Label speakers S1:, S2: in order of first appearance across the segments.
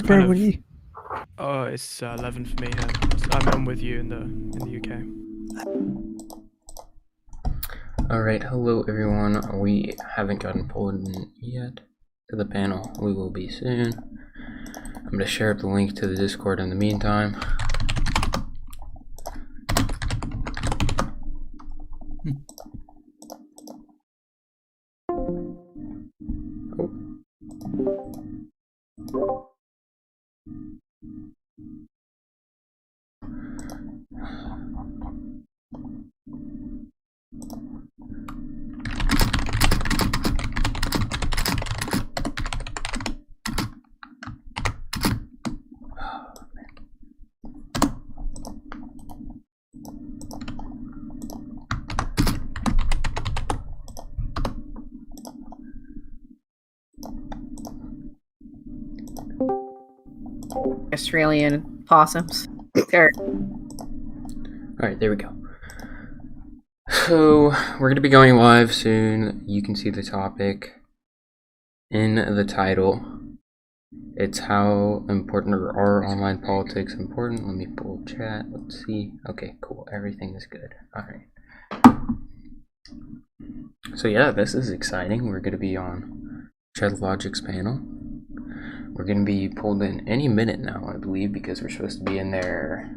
S1: Where were you?
S2: Oh, it's 11 for me here. So I'm with you in the UK.
S3: Alright, hello everyone. We haven't gotten pulled in yet to the panel. We will be soon. I'm going to share up the link to the Discord in the meantime.
S4: Australian possums.
S3: Alright, there we go. So, we're going to be going live soon. You can see the topic in the title. It's how important are online politics important. Let me pull chat. Let's see. Okay, cool. Everything is good. Alright. So yeah, this is exciting. We're going to be on ChudLogic's panel. We're going to be pulled in any minute now, I believe, because we're supposed to be in there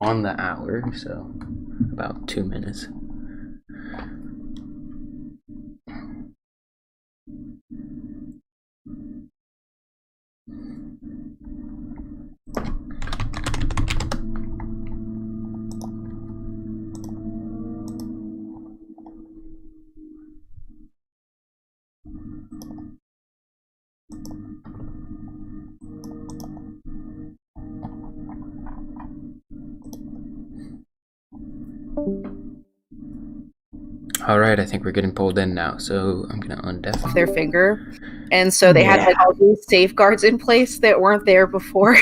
S3: on the hour, so about 2 minutes. Alright, I think we're getting pulled in now, so I'm gonna undeafen
S4: Their finger. And so they had like all these safeguards in place that weren't there before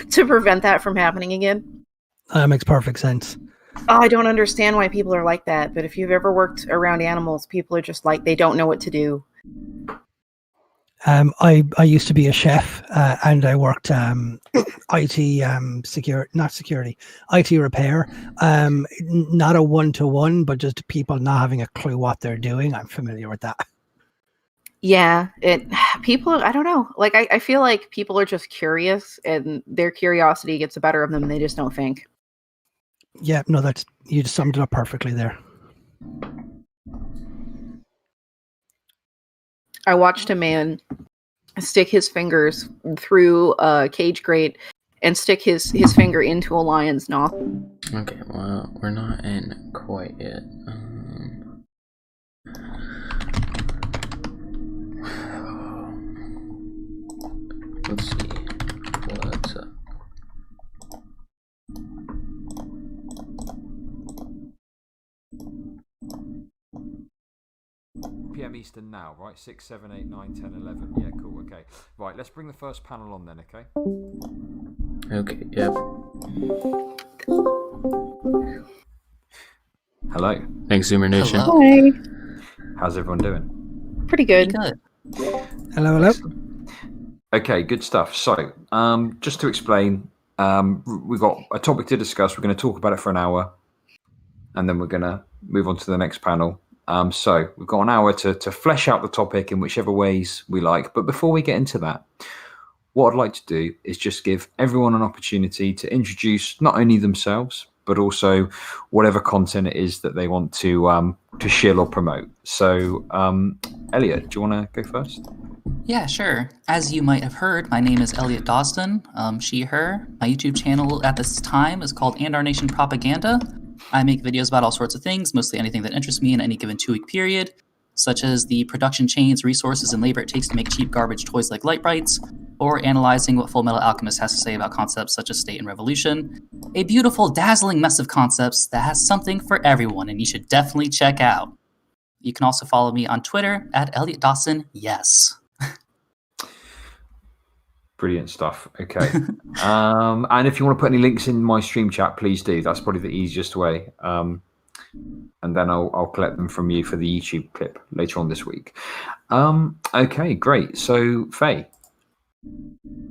S4: to prevent that from happening again.
S1: That makes perfect sense.
S4: Oh, I don't understand why people are like that, but if you've ever worked around animals, people are just like, they don't know what to do.
S1: I used to be a chef, and I worked IT IT repair. Not a one-to-one, but just people not having a clue what they're doing. I'm familiar with that.
S4: Yeah, people, I don't know. Like, I feel like people are just curious, and their curiosity gets the better of them, and they just don't think.
S1: Yeah, no, you just summed it up perfectly there.
S4: I watched a man stick his fingers through a cage grate and stick his finger into a lion's nostril.
S3: Okay, well, we're not in quite yet. Let's see what's up.
S5: PM Eastern now, right? 6, 7, 8, 9, 10, 11. Yeah, cool. Okay. Right, let's bring the first panel on then, okay?
S3: Okay, yep.
S5: Hello.
S3: Thanks, Zoomer Nation.
S6: Hello.
S4: Hi.
S5: How's everyone doing?
S4: Pretty good.
S6: Good.
S1: Hello.
S5: Excellent. Okay, good stuff. So, just to explain, we've got a topic to discuss. We're going to talk about it for an hour, and then we're going to move on to the next panel. So we've got an hour to flesh out the topic in whichever ways we like. But before we get into that, what I'd like to do is just give everyone an opportunity to introduce not only themselves, but also whatever content it is that they want to shill or promote. So, Elliot, do you want to go first?
S6: Yeah, sure. As you might have heard, my name is Elliot Dawson, she, her. My YouTube channel at this time is called And Our Nation Propaganda. I make videos about all sorts of things, mostly anything that interests me in any given 2-week period, such as the production chains, resources, and labor it takes to make cheap garbage toys like Light Brights, or analyzing what Full Metal Alchemist has to say about concepts such as state and revolution. A beautiful, dazzling mess of concepts that has something for everyone, and you should definitely check out. You can also follow me on Twitter at Elliot Dawson, yes.
S5: Brilliant stuff. Okay. And if you want to put any links in my stream chat, please do. That's probably the easiest way. And then I'll collect them from you for the YouTube clip later on this week. Okay, great. So, Faye,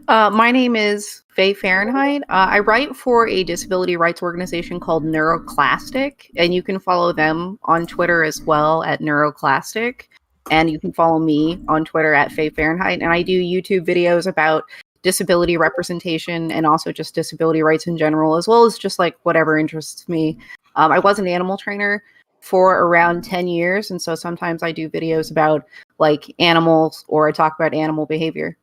S4: My name is Faye Fahrenheit. I write for a disability rights organization called Neuroclastic, and you can follow them on Twitter as well at Neuroclastic. And you can follow me on Twitter at Faye Fahrenheit. And I do YouTube videos about disability representation and also just disability rights in general, as well as just like whatever interests me. I was an animal trainer for around 10 years. And so sometimes I do videos about like animals or I talk about animal behavior.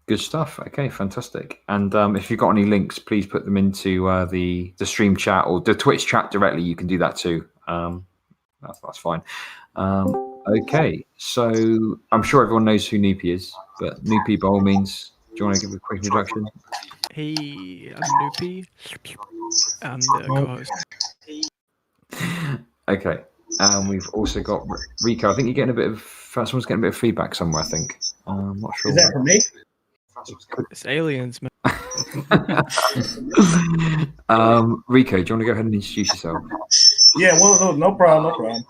S5: Good stuff. Okay, fantastic. And if you've got any links, please put them into the stream chat or the Twitch chat directly. You can do that too. That's fine. Okay, so I'm sure everyone knows who Noopy is, but Noopy, by all means, do you want to give a quick introduction?
S2: Hey, I'm Noopy. I'm the co-host.
S5: Okay, we've also got Rico. I think you're getting a bit of someone's getting a bit of feedback somewhere. I think. I'm not sure.
S7: Is that for me?
S2: It's aliens, man.
S5: Rico, do you want to go ahead and introduce yourself?
S7: Yeah, well, no problem, no problem.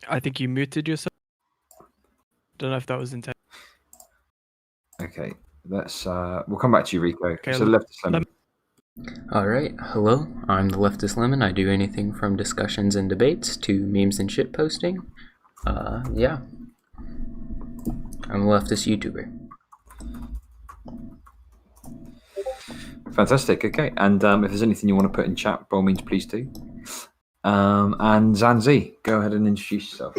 S2: I think you muted yourself. Don't know if that was intended.
S5: Okay, let's. We'll come back to you, Rico.
S2: Okay,
S5: so Leftist Lemon.
S3: Alright, hello, I'm the Leftist Lemon. I do anything from discussions and debates to memes and shit posting. Yeah. I'm a leftist YouTuber.
S5: Fantastic. Okay, and if there's anything you want to put in chat, by all means, please do. And Zanzi, go ahead and introduce yourself.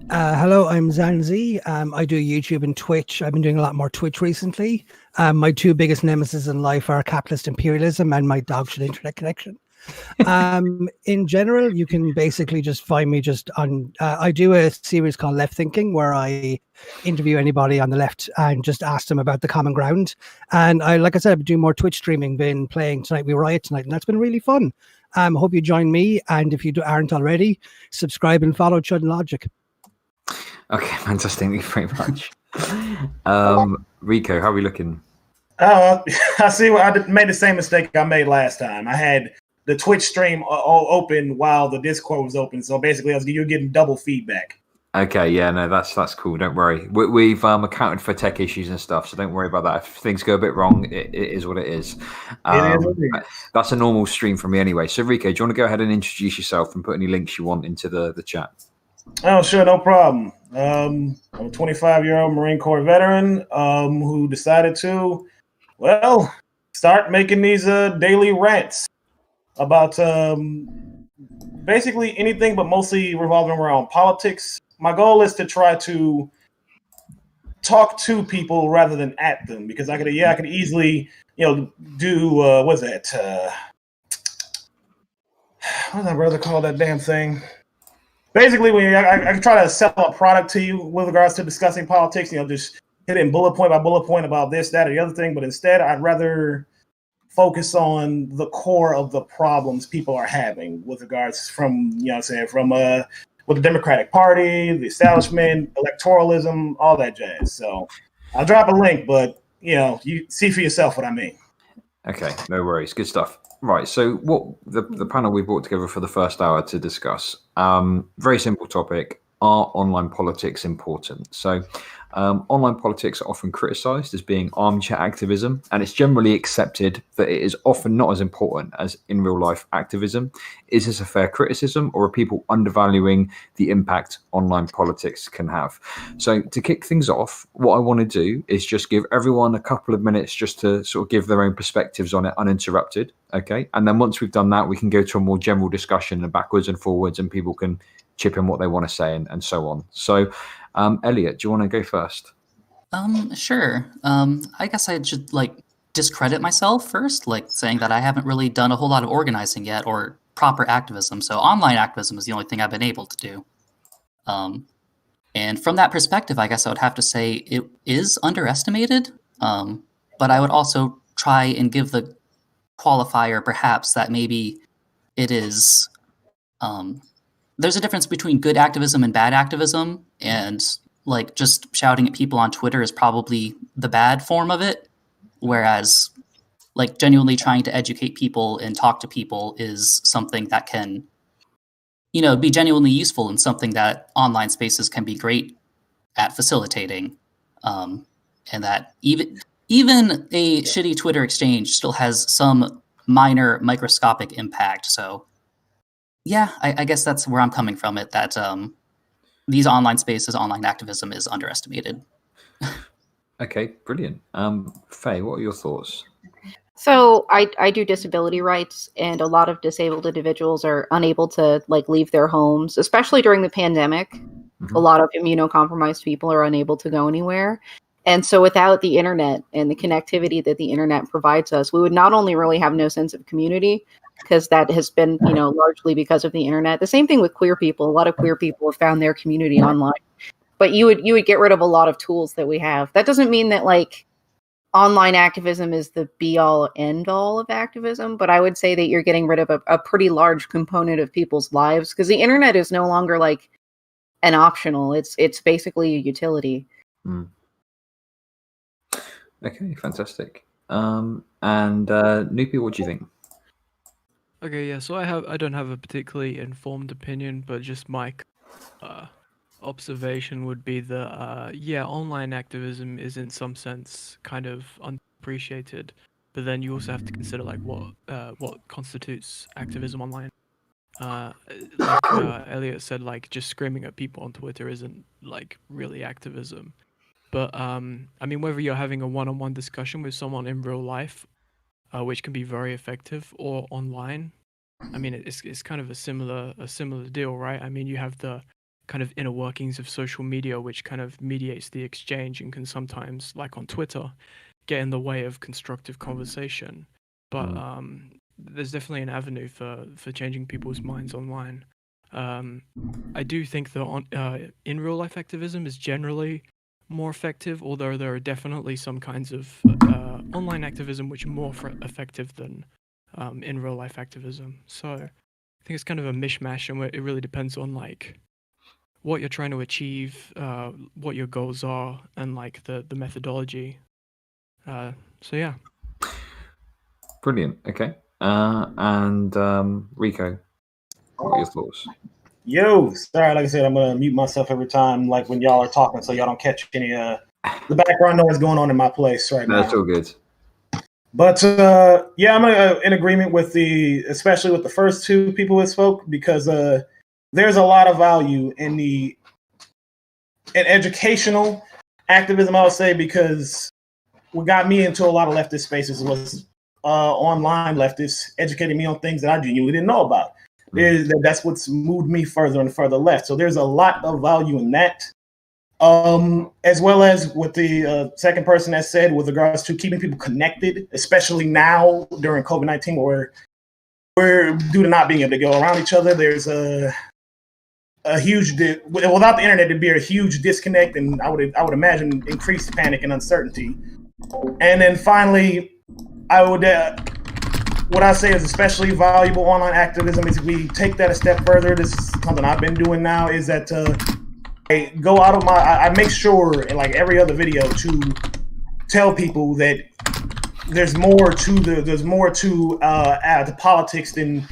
S1: Hello, I'm Zanzi. I do YouTube and Twitch. I've been doing a lot more Twitch recently. My two biggest nemesis in life are capitalist imperialism and my dog shit internet connection. In general, you can basically just find me just on. I do a series called Left Thinking, where I interview anybody on the left and just ask them about the common ground. And like I said, I've been doing more Twitch streaming. Been playing Tonight We Riot tonight, and that's been really fun. Hope you join me, and if you aren't already, subscribe and follow ChudLogic.
S5: Okay, fantastic. Thank you very much. Rico, how are we looking?
S7: I see. I made the same mistake I made last time. I had the Twitch stream all open while the Discord was open, so basically, you're getting double feedback.
S5: Okay, yeah, no, that's cool. Don't worry. We've accounted for tech issues and stuff, so don't worry about that. If things go a bit wrong, it is what it is. That's a normal stream for me anyway. So, Rico, do you want to go ahead and introduce yourself and put any links you want into the chat?
S7: Oh, sure, no problem. I'm a 25-year-old Marine Corps veteran who decided to, well, start making these daily rants about basically anything, but mostly revolving around politics. My goal is to try to talk to people rather than at them, because I could easily, do what's that? What's that brother call that damn thing? Basically, when I can try to sell a product to you with regards to discussing politics, just hit it in bullet point by bullet point about this, that, or the other thing. But instead, I'd rather focus on the core of the problems people are having with regards from, with the Democratic Party, the establishment, electoralism, all that jazz. So I'll drop a link, but, you see for yourself what I mean.
S5: Okay, no worries. Good stuff. Right, so what the panel we brought together for the first hour to discuss, very simple topic, are online politics important? So online politics are often criticized as being armchair activism, and it's generally accepted that it is often not as important as in real life activism. Is this a fair criticism, or are people undervaluing the impact online politics can have? So to kick things off, what I want to do is just give everyone a couple of minutes just to sort of give their own perspectives on it uninterrupted. Okay, and then once we've done that, we can go to a more general discussion and backwards and forwards, and people can chip in what they want to say and so on. So Elliot, do you want to go first?
S6: Sure. I guess I should discredit myself first, saying that I haven't really done a whole lot of organizing yet or proper activism. So online activism is the only thing I've been able to do. And from that perspective, I guess I would have to say it is underestimated. But I would also try and give the qualifier perhaps that maybe it is there's a difference between good activism and bad activism, and just shouting at people on Twitter is probably the bad form of it, whereas genuinely trying to educate people and talk to people is something that can be genuinely useful and something that online spaces can be great at facilitating, and that even a shitty Twitter exchange still has some minor microscopic impact. So yeah, I guess that's where I'm coming from, it that these online spaces, online activism is underestimated.
S5: Okay, brilliant. Faye, what are your thoughts?
S4: So I do disability rights, and a lot of disabled individuals are unable to leave their homes, especially during the pandemic. A lot of immunocompromised people are unable to go anywhere. And so without the internet and the connectivity that the internet provides us, we would not only really have no sense of community, because that has been, largely because of the internet. The same thing with queer people. A lot of queer people have found their community online. But you would get rid of a lot of tools that we have. That doesn't mean that online activism is the be all end all of activism, but I would say that you're getting rid of a pretty large component of people's lives, because the internet is no longer an optional. It's basically a utility.
S5: Okay, fantastic. And Nupi, what do you think?
S2: Okay, yeah. So I don't have a particularly informed opinion, but just my observation would be that online activism is in some sense kind of unappreciated, but then you also have to consider what constitutes activism online. Elliot said, just screaming at people on Twitter isn't really activism. But I mean, whether you're having a one-on-one discussion with someone in real life, which can be very effective, or online, I mean, it's kind of a similar deal, right? I mean, you have the kind of inner workings of social media, which kind of mediates the exchange and can sometimes, like on Twitter, get in the way of constructive conversation. But there's definitely an avenue for changing people's minds online. I do think that in real life activism is generally more effective, although there are definitely some kinds of online activism which are more effective than in real life activism. So I think it's kind of a mishmash, and it really depends on what you're trying to achieve, what your goals are, and the methodology. So yeah.
S5: Brilliant. Okay. And Rico, what are your thoughts?
S7: Yo, sorry, like I said, I'm gonna mute myself every time, when y'all are talking, so y'all don't catch any the background noise going on in my place right now.
S5: That's all good.
S7: But yeah, I'm in agreement with especially with the first two people that spoke, because there's a lot of value in educational activism, I would say, because what got me into a lot of leftist spaces was online leftists educating me on things that I genuinely didn't know about. That's what's moved me further and further left. So there's a lot of value in that. As well as what the second person has said with regards to keeping people connected, especially now during COVID-19, where we're due to not being able to go around each other. There's a huge without the internet, it'd be a huge disconnect, and I would imagine increased panic and uncertainty. And then finally, I would what I say is especially valuable online activism is we take that a step further. This is something I've been doing now, is that I go out of I make sure in every other video to tell people that there's more to the politics than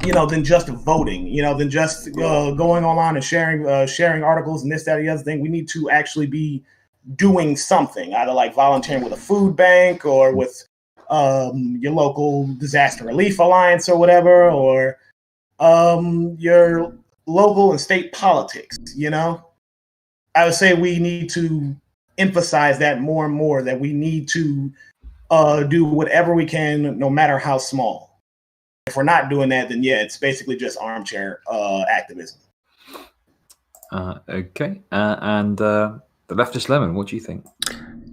S7: than just voting, than just going online and sharing articles and this, that, or the other thing. We need to actually be doing something, either volunteering with a food bank or with your local disaster relief alliance or whatever, or your local and state politics. I would say we need to emphasize that more and more, that we need to do whatever we can, no matter how small. If we're not doing that, then yeah, it's basically just armchair activism.
S5: Okay. And the leftist lemon, what do you think?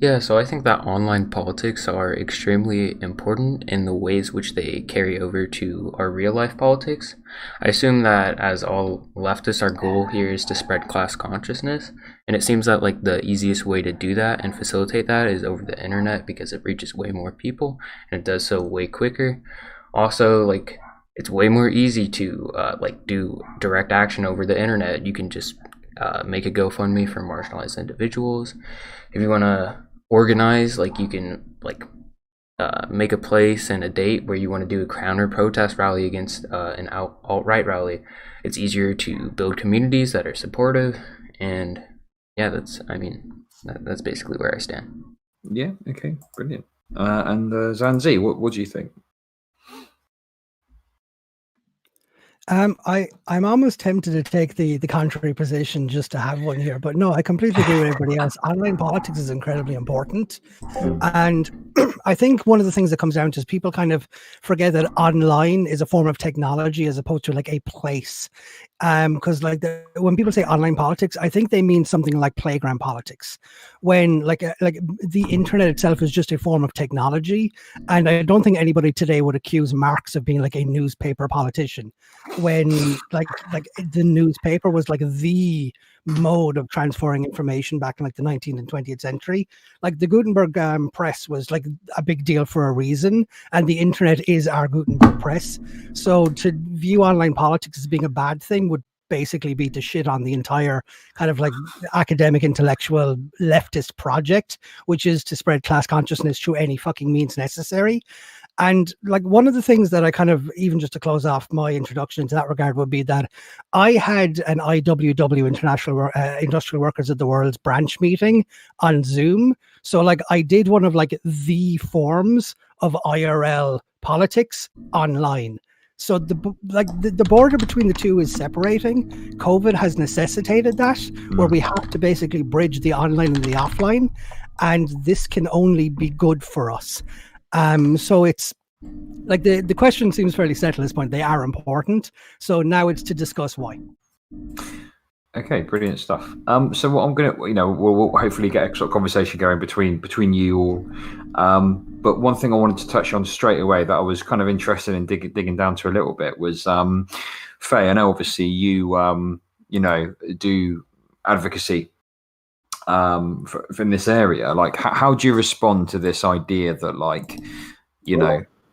S3: Yeah, so I think that online politics are extremely important in the ways which they carry over to our real life politics. I assume that as all leftists, our goal here is to spread class consciousness, and it seems that the easiest way to do that and facilitate that is over the internet, because it reaches way more people and it does so way quicker. Also, it's way more easy to do direct action over the internet. You can just make a GoFundMe for marginalized individuals. If you want to organize, you can make a place and a date where you want to do a counter protest rally against an alt-right rally, it's easier to build communities that are supportive. And yeah, that's basically where I stand.
S5: Yeah. Okay. Brilliant. And Zanzi, what do you think?
S1: I'm almost tempted to take the contrary position just to have one here, but no, I completely agree with everybody else. Online politics is incredibly important, and I think one of the things that comes down to is people kind of forget that online is a form of technology as opposed to like a place. Because when people say online politics, I think they mean something like playground politics, when like the internet itself is just a form of technology, and I don't think anybody today would accuse Marx of being like a newspaper politician, when like the newspaper was like the mode of transferring information back in like the 19th and 20th century. Like the Gutenberg press was like a big deal for a reason, and the internet is our Gutenberg press. So to view online politics as being a bad thing would basically be to shit on the entire kind of like academic intellectual leftist project, which is to spread class consciousness through any fucking means necessary. And like one of the things that I kind of, even just to close off my introduction into that regard, would be that I had an IWW International Industrial Workers of the World's branch meeting on Zoom. So like I did one of like the forms of IRL politics online. So the border between the two is separating. COVID has necessitated that, where we have to basically bridge the online and the offline, and this can only be good for us. So it's like the question seems fairly set at this point. They are important. So now it's to discuss why.
S5: Okay, brilliant stuff. So what I'm gonna, we'll hopefully get a sort of conversation going between you all. But one thing I wanted to touch on straight away that I was kind of interested in digging down to a little bit was, Faye, I know obviously you do advocacy in this area. Like, how do you respond to this idea that, like,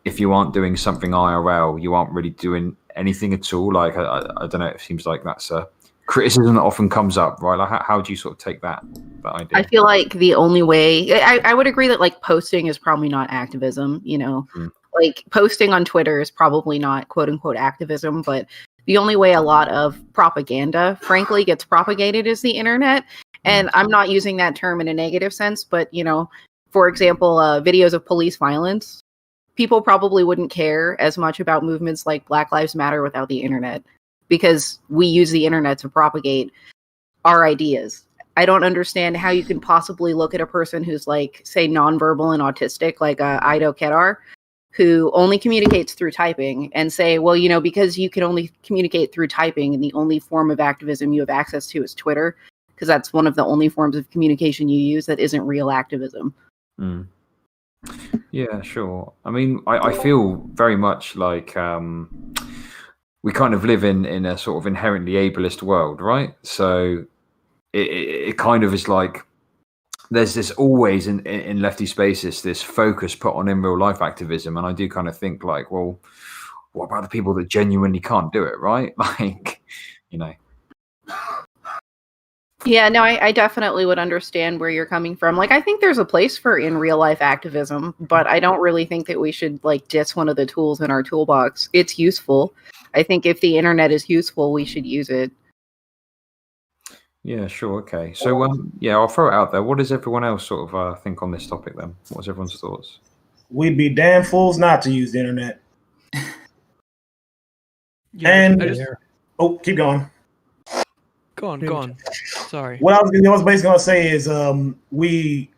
S5: if you aren't doing something IRL, you aren't really doing anything at all? Like, I don't know. It seems like that's a criticism that often comes up, right? Like, how do you sort of take that idea?
S4: I feel like the only way I would agree that like posting is probably not activism. Like posting on Twitter is probably not quote unquote activism, but the only way a lot of propaganda, frankly, gets propagated is the internet. And I'm not using that term in a negative sense, but, for example, videos of police violence, people probably wouldn't care as much about movements like Black Lives Matter without the internet, because we use the internet to propagate our ideas. I don't understand how you can possibly look at a person who's like, say, nonverbal and autistic, like Ido Kedar, who only communicates through typing, and say, well, because you can only communicate through typing and the only form of activism you have access to is Twitter, because that's one of the only forms of communication you use that isn't real activism.
S5: Yeah, sure. I mean, I feel very much like we kind of live in a sort of inherently ableist world, right? So it kind of is like there's this always in lefty spaces this focus put on in real life activism, and I do kind of think like, well, what about the people that genuinely can't do it, right? Like,
S4: Yeah, no, I definitely would understand where you're coming from. Like, I think there's a place for in real life activism, but I don't really think that we should like diss one of the tools in our toolbox. It's useful. I think if the internet is useful, we should use it.
S5: Yeah, sure. Okay. So, I'll throw it out there. What does everyone else sort of think on this topic then? What's everyone's thoughts?
S7: We'd be damn fools not to use the internet. Keep going.
S2: Go on. Sorry.
S7: What I was basically going to say is we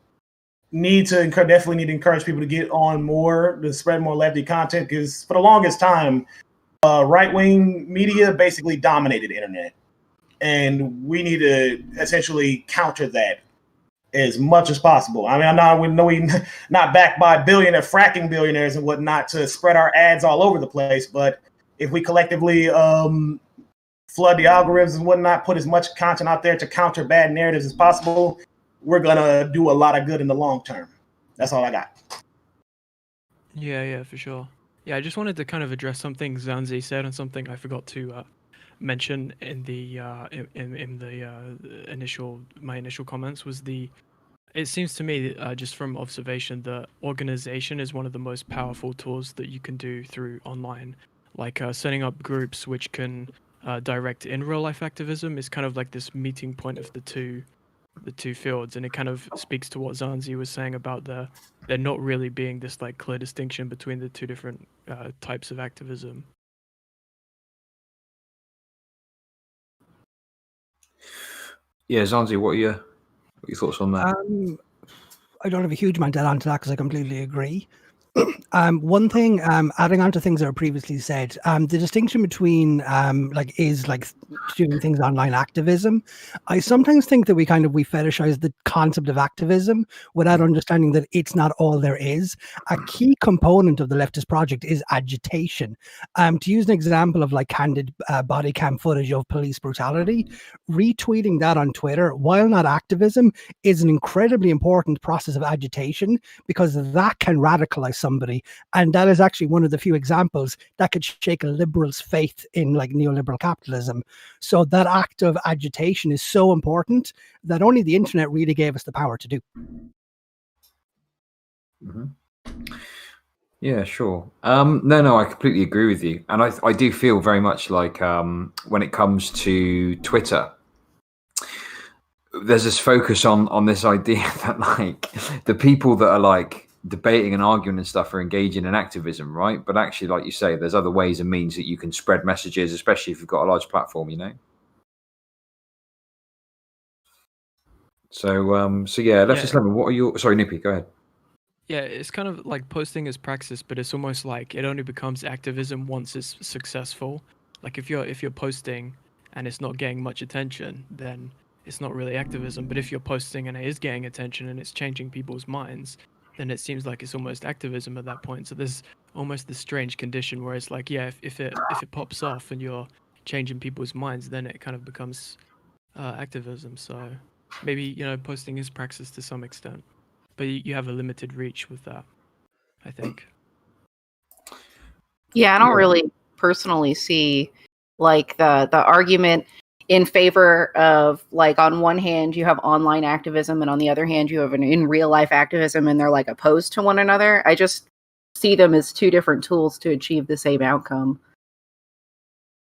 S7: definitely need to encourage people to get on more, to spread more lefty content, because for the longest time, right-wing media basically dominated the internet. And we need to essentially counter that as much as possible. I mean, we know we're not backed by fracking billionaires and whatnot to spread our ads all over the place, but if we collectively flood the algorithms and whatnot, put as much content out there to counter bad narratives as possible, we're going to do a lot of good in the long term. That's all I got.
S2: Yeah, for sure. Yeah, I just wanted to kind of address something Zanzi said and something I forgot to mention in the initial comments was the It seems to me, just from observation, that organization is one of the most powerful tools that you can do through online. Like setting up groups which can direct in real life activism is kind of like this meeting point of the two fields, and it kind of speaks to what Zanzi was saying about there not really being this like clear distinction between the two different types of activism.
S5: Yeah, Zanzi, what are your thoughts on that?
S1: I don't have a huge amount to add on to that because I completely agree. One thing, adding on to things that were previously said, the distinction between doing things online activism. I sometimes think that we fetishize the concept of activism without understanding that it's not all there is. A key component of the leftist project is agitation. To use an example of like candid body cam footage of police brutality, retweeting that on Twitter, while not activism, is an incredibly important process of agitation because that can radicalize somebody, and that is actually one of the few examples that could shake a liberal's faith in like neoliberal capitalism. So that act of agitation is so important that only the internet really gave us the power to do.
S5: Mm-hmm. Yeah, sure. No, I completely agree with you, and I do feel very much like when it comes to Twitter, there's this focus on this idea that like the people that are like debating and arguing and stuff are engaging in activism, right? But actually, like you say, there's other ways and means that you can spread messages, especially if you've got a large platform, you know. So yeah, let's just let me. What are your? Sorry, Nippy, go ahead.
S2: Yeah, it's kind of like posting is praxis, but it's almost like it only becomes activism once it's successful. Like if you're posting and it's not getting much attention, then it's not really activism. But if you're posting and it is getting attention and it's changing people's minds, then it seems like it's almost activism at that point. So there's almost this strange condition where it's like, yeah, if it pops off and you're changing people's minds, then it kind of becomes activism. So maybe posting is praxis to some extent. But you have a limited reach with that, I think.
S4: Yeah, I don't really personally see like the argument in favor of like on one hand you have online activism and on the other hand you have an in real life activism, and they're like opposed to one another. I just see them as two different tools to achieve the same outcome.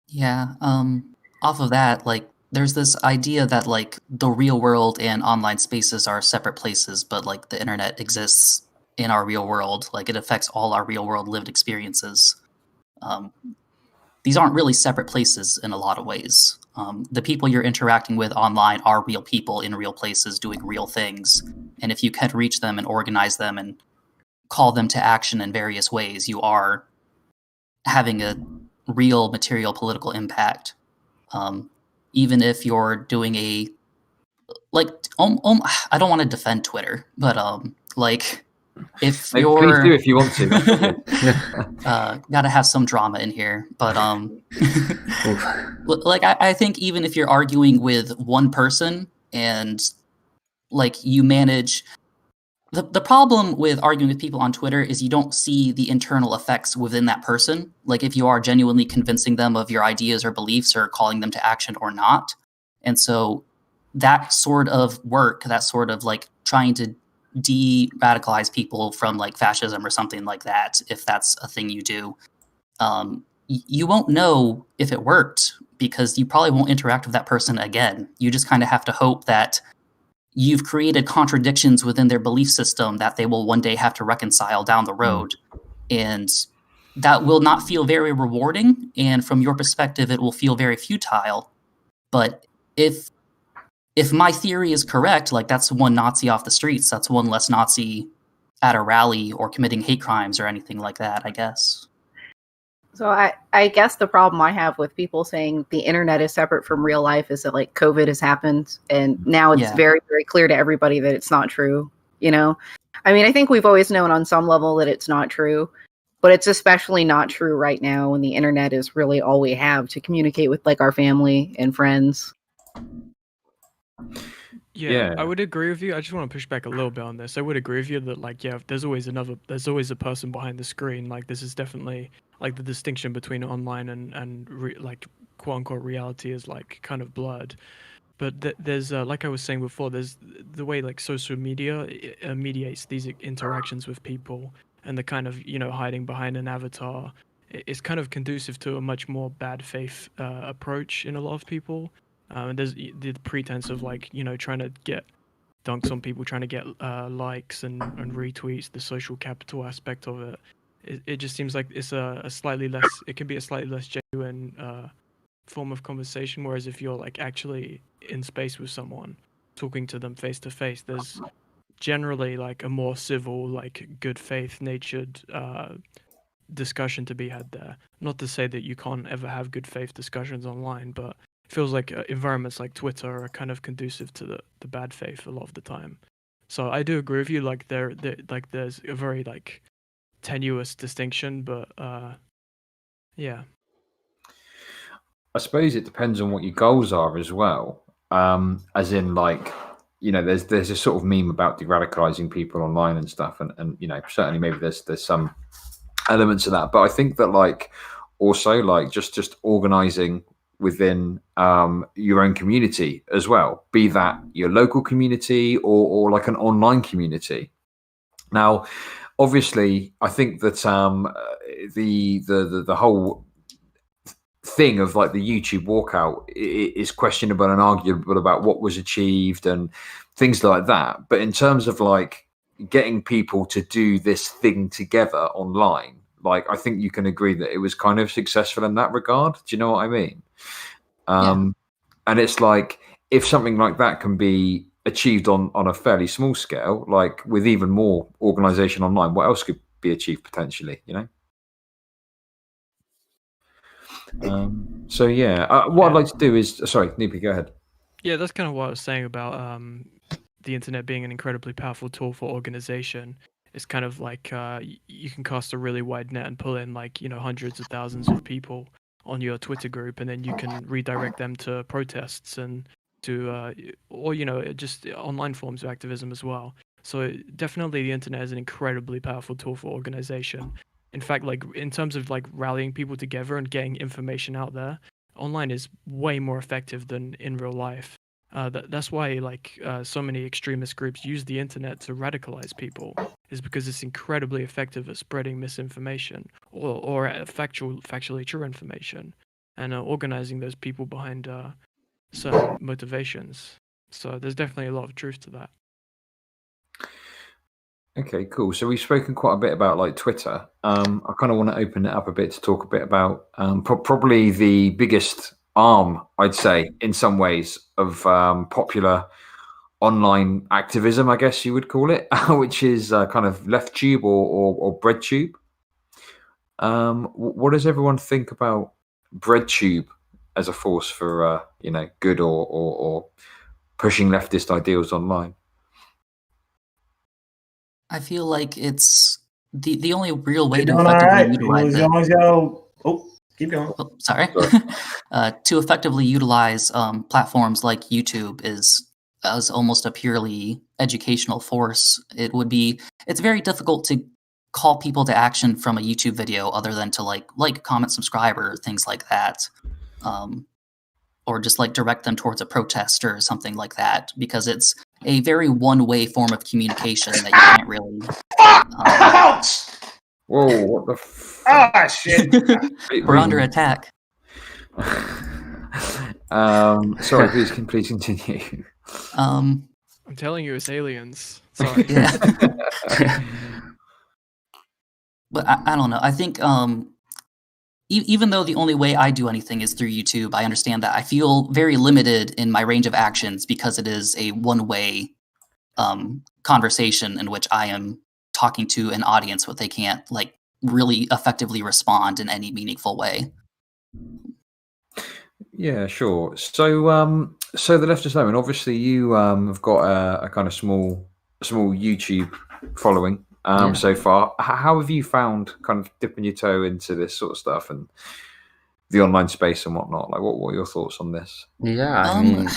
S6: Yeah. Off of that, like there's this idea that like the real world and online spaces are separate places, but like the internet exists in our real world. Like it affects all our real world lived experiences. These aren't really separate places in a lot of ways. The people you're interacting with online are real people in real places doing real things. And if you can reach them and organize them and call them to action in various ways, you are having a real material political impact. Even if you're doing I don't want to defend Twitter, but like if
S5: Maybe
S6: you're
S5: please do if you want to.
S6: gotta have some drama in here, but like I think even if you're arguing with one person and like you manage the problem with arguing with people on Twitter is you don't see the internal effects within that person. Like if you are genuinely convincing them of your ideas or beliefs or calling them to action or not. And so that sort of work, that sort of like trying to de-radicalize people from like fascism or something like that, if that's a thing you do, you won't know if it worked because you probably won't interact with that person again. You just kind of have to hope that you've created contradictions within their belief system that they will one day have to reconcile down the road. And that will not feel very rewarding. And from your perspective, it will feel very futile. But if my theory is correct, like that's one Nazi off the streets, that's one less Nazi at a rally or committing hate crimes or anything like that, I guess.
S4: So I guess the problem I have with people saying the internet is separate from real life is that like COVID has happened and now it's very, very clear to everybody that it's not true. You know, I mean, I think we've always known on some level that it's not true, but it's especially not true right now when the internet is really all we have to communicate with like our family and friends.
S2: Yeah, I would agree with you. I just want to push back a little bit on this. I would agree with you that like, yeah, there's always a person behind the screen. Like this is definitely like the distinction between online and like quote unquote reality is like kind of blurred. But there's like I was saying before, there's the way like social media mediates these interactions with people, and the kind of hiding behind an avatar is kind of conducive to a much more bad faith approach in a lot of people. And there's the pretense of like trying to get dunks on people, trying to get likes and retweets, the social capital aspect of it. It just seems like it's a slightly less. It can be a slightly less genuine form of conversation, whereas if you're like actually in space with someone, talking to them face to face, there's generally like a more civil, like good faith natured discussion to be had there. Not to say that you can't ever have good faith discussions online, but it feels like environments like Twitter are kind of conducive to the bad faith a lot of the time. So I do agree with you, like there's a very like tenuous distinction, but yeah.
S5: I suppose it depends on what your goals are as well. As in, like, there's a sort of meme about de-radicalizing people online and stuff, and certainly maybe there's some elements of that. But I think that like also like just organizing within your own community as well, be that your local community or like an online community. Now, obviously, I think that the whole thing of like the YouTube walkout is questionable and arguable about what was achieved and things like that. But in terms of like getting people to do this thing together online, like I think you can agree that it was kind of successful in that regard. Do you know what I mean? And it's like if something like that can be achieved on a fairly small scale, like with even more organization online, what else could be achieved potentially, So yeah, what I'd like to do is sorry, Nipi, go ahead.
S2: Yeah, that's kind of what I was saying about the internet being an incredibly powerful tool for organization. It's kind of like you can cast a really wide net and pull in like hundreds of thousands of people on your Twitter group, and then you can redirect them to protests and to or just online forms of activism as well. So definitely the internet is an incredibly powerful tool for organization. In fact, like in terms of like rallying people together and getting information out there, online is way more effective than in real life. That's why like so many extremist groups use the internet to radicalize people, is because it's incredibly effective at spreading misinformation or factually true information, and organizing those people behind certain motivations. So there's definitely a lot of truth to that.
S5: Okay, cool. So we've spoken quite a bit about like Twitter. I kind of want to open it up a bit to talk a bit about probably the biggest arm, I'd say, in some ways, of popular online activism, I guess you would call it, which is kind of LeftTube or BreadTube. What does everyone think about BreadTube as a force for good or pushing leftist ideals online?
S6: I feel like it's the only real way
S7: You're
S6: to
S7: doing all
S6: effectively
S7: right.
S6: utilize
S7: As
S6: it.
S7: long as y'all, keep going.
S6: Oh, sorry. To effectively utilize platforms like YouTube is as almost a purely educational force. It's very difficult to call people to action from a YouTube video other than to like, comment, subscribe, or things like that. Or just like direct them towards a protest or something like that, because it's a very one-way form of communication that you can't really.
S7: Ouch!
S5: Whoa! What the?
S7: Ah, shit!
S6: We're under attack.
S5: Sorry, please continue.
S2: I'm telling you, it's aliens. Sorry.
S6: Yeah. But I don't know. I think even though the only way I do anything is through YouTube, I understand that I feel very limited in my range of actions because it is a one-way conversation in which I am talking to an audience, but they can't like really effectively respond in any meaningful way.
S5: Yeah, sure. So the leftist lemon, obviously you have got a kind of small YouTube following so far. How have you found kind of dipping your toe into this sort of stuff and the online space and whatnot? Like, what are your thoughts on this?
S3: Yeah, I mean,